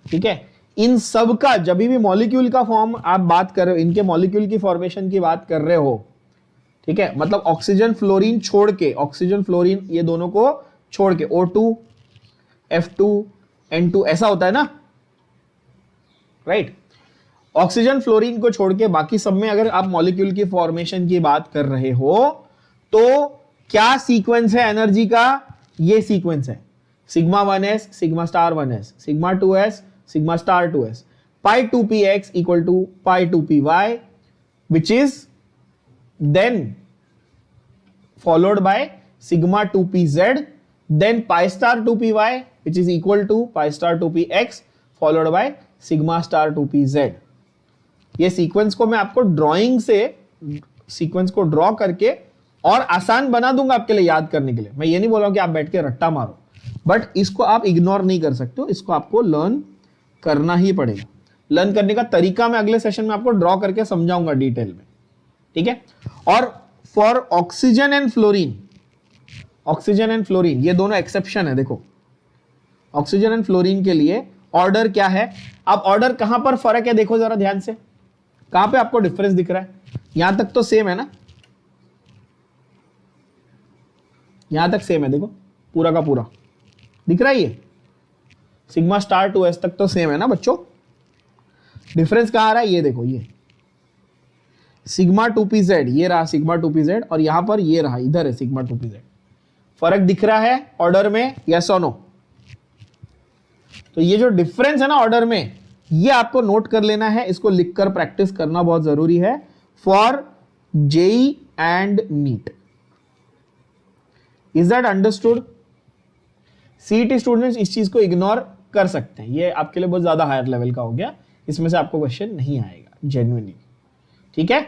ठीक है, इन सब का जब भी मॉलिक्यूल का फॉर्म आप बात कर रहे हो, इनके मॉलिक्यूल की फॉर्मेशन की बात कर रहे हो, ठीक है, मतलब ऑक्सीजन फ्लोरीन छोड़ के, ऑक्सीजन फ्लोरीन ये दोनों को छोड़ के O2 F2 N2 ऐसा होता है ना, राइट। ऑक्सीजन फ्लोरीन को छोड़ के बाकी सब में अगर आप मॉलिक्यूल की फॉर्मेशन की बात कर रहे हो तो क्या सीक्वेंस है एनर्जी का? ये सीक्वेंस है, sigma 1s sigma star 1s, sigma 2s sigma star 2s, pi 2px equal to pi 2py, which is then followed by sigma 2pz, then pi star 2py, which is equal to pi star 2px followed by sigma star 2pz। ये sequence को मैं आपको drawing से sequence को draw करके और आसान बना दूंगा आपके लिए याद करने के लिए। मैं ये नहीं बोल रहा हूं कि आप बैठ के रट्टा मारो, बट इसको आप इग्नोर नहीं कर सकते हो, इसको आपको लर्न करना ही पड़ेगा। लर्न करने का तरीका मैं अगले सेशन में आपको ड्रॉ करके समझाऊंगा डिटेल में, ठीक है। और for oxygen and fluorine, oxygen and fluorine ये दोनों एक्सेप्शन है। देखो ऑक्सीजन एंड फ्लोरीन के लिए ऑर्डर क्या है। अब ऑर्डर कहां पर फर्क है देखो जरा ध्यान से, कहां पे आपको डिफरेंस दिख रहा है? यहां तक तो सेम है ना, यहां तक सेम है, देखो पूरा का पूरा दिख रहा है। ये सिग्मा स्टार 2s तक तो सेम है ना बच्चों। डिफरेंस कहां आ रहा है? ये देखो, ये सिग्मा 2pz, ये रहा सिग्मा 2pz और यहां पर ये रहा, इधर है सिग्मा 2pz। फर्क दिख रहा है ऑर्डर में, यस और नो? तो ये जो डिफरेंस है ना ऑर्डर में, ये आपको नोट कर लेना है, इसको लिखकर प्रैक्टिस करना बहुत जरूरी है for JEE and NEET. Is that understood? CET students इस चीज को इग्नोर कर सकते हैं, ये आपके लिए बहुत ज्यादा हायर लेवल का हो गया, इसमें से आपको क्वेश्चन नहीं आएगा जेन्युइनली। ठीक है,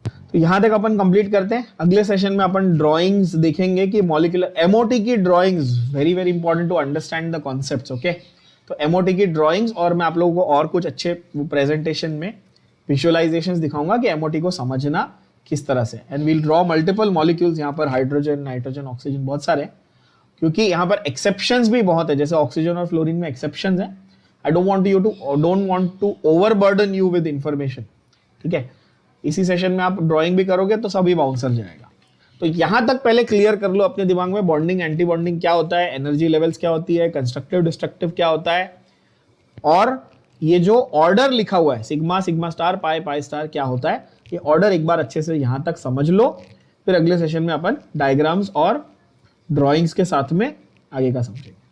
तो यहां तक अपन कंप्लीट करते हैं। अगले सेशन में अपन ड्राइंग्स देखेंगे कि मॉलिक्यूलर एमओटी की drawings, very very important to understand the concepts. Okay, तो एमओटी की ड्राइंग्स, और मैं आप लोगों को और कुछ अच्छे प्रेजेंटेशन में विजुअलाइजेशंस दिखाऊंगा कि एमओटी को समझना किस तरह से। And we'll draw multiple molecules, यहाँ पर हाइड्रोजन, नाइट्रोजन, ऑक्सीजन बहुत सारे, क्योंकि यहाँ पर एक्सेप्शंस भी बहुत है, जैसे ऑक्सीजन और फ्लोरीन में एक्सेप्शंस है। I don't want to overburden you with information. ठीक है, इसी सेशन में आप ड्राइंग भी करोगे तो सभी बाउंसर जाएगा। तो यहां तक पहले क्लियर कर लो अपने दिमाग में, बॉन्डिंग एंटी बॉन्डिंग क्या होता है, एनर्जी लेवल्स क्या होती है, कंस्ट्रक्टिव डिस्ट्रक्टिव क्या होता है, और ये जो ऑर्डर लिखा हुआ है सिग्मा, सिग्मा स्टार, पाई, पाई स्टार क्या होता है, ये ऑर्डर एक बार अच्छे से यहां तक समझ लो। फिर अगले सेशन में अपन डायग्राम्स और ड्राइंग्स के साथ में आगे का समझेंगे।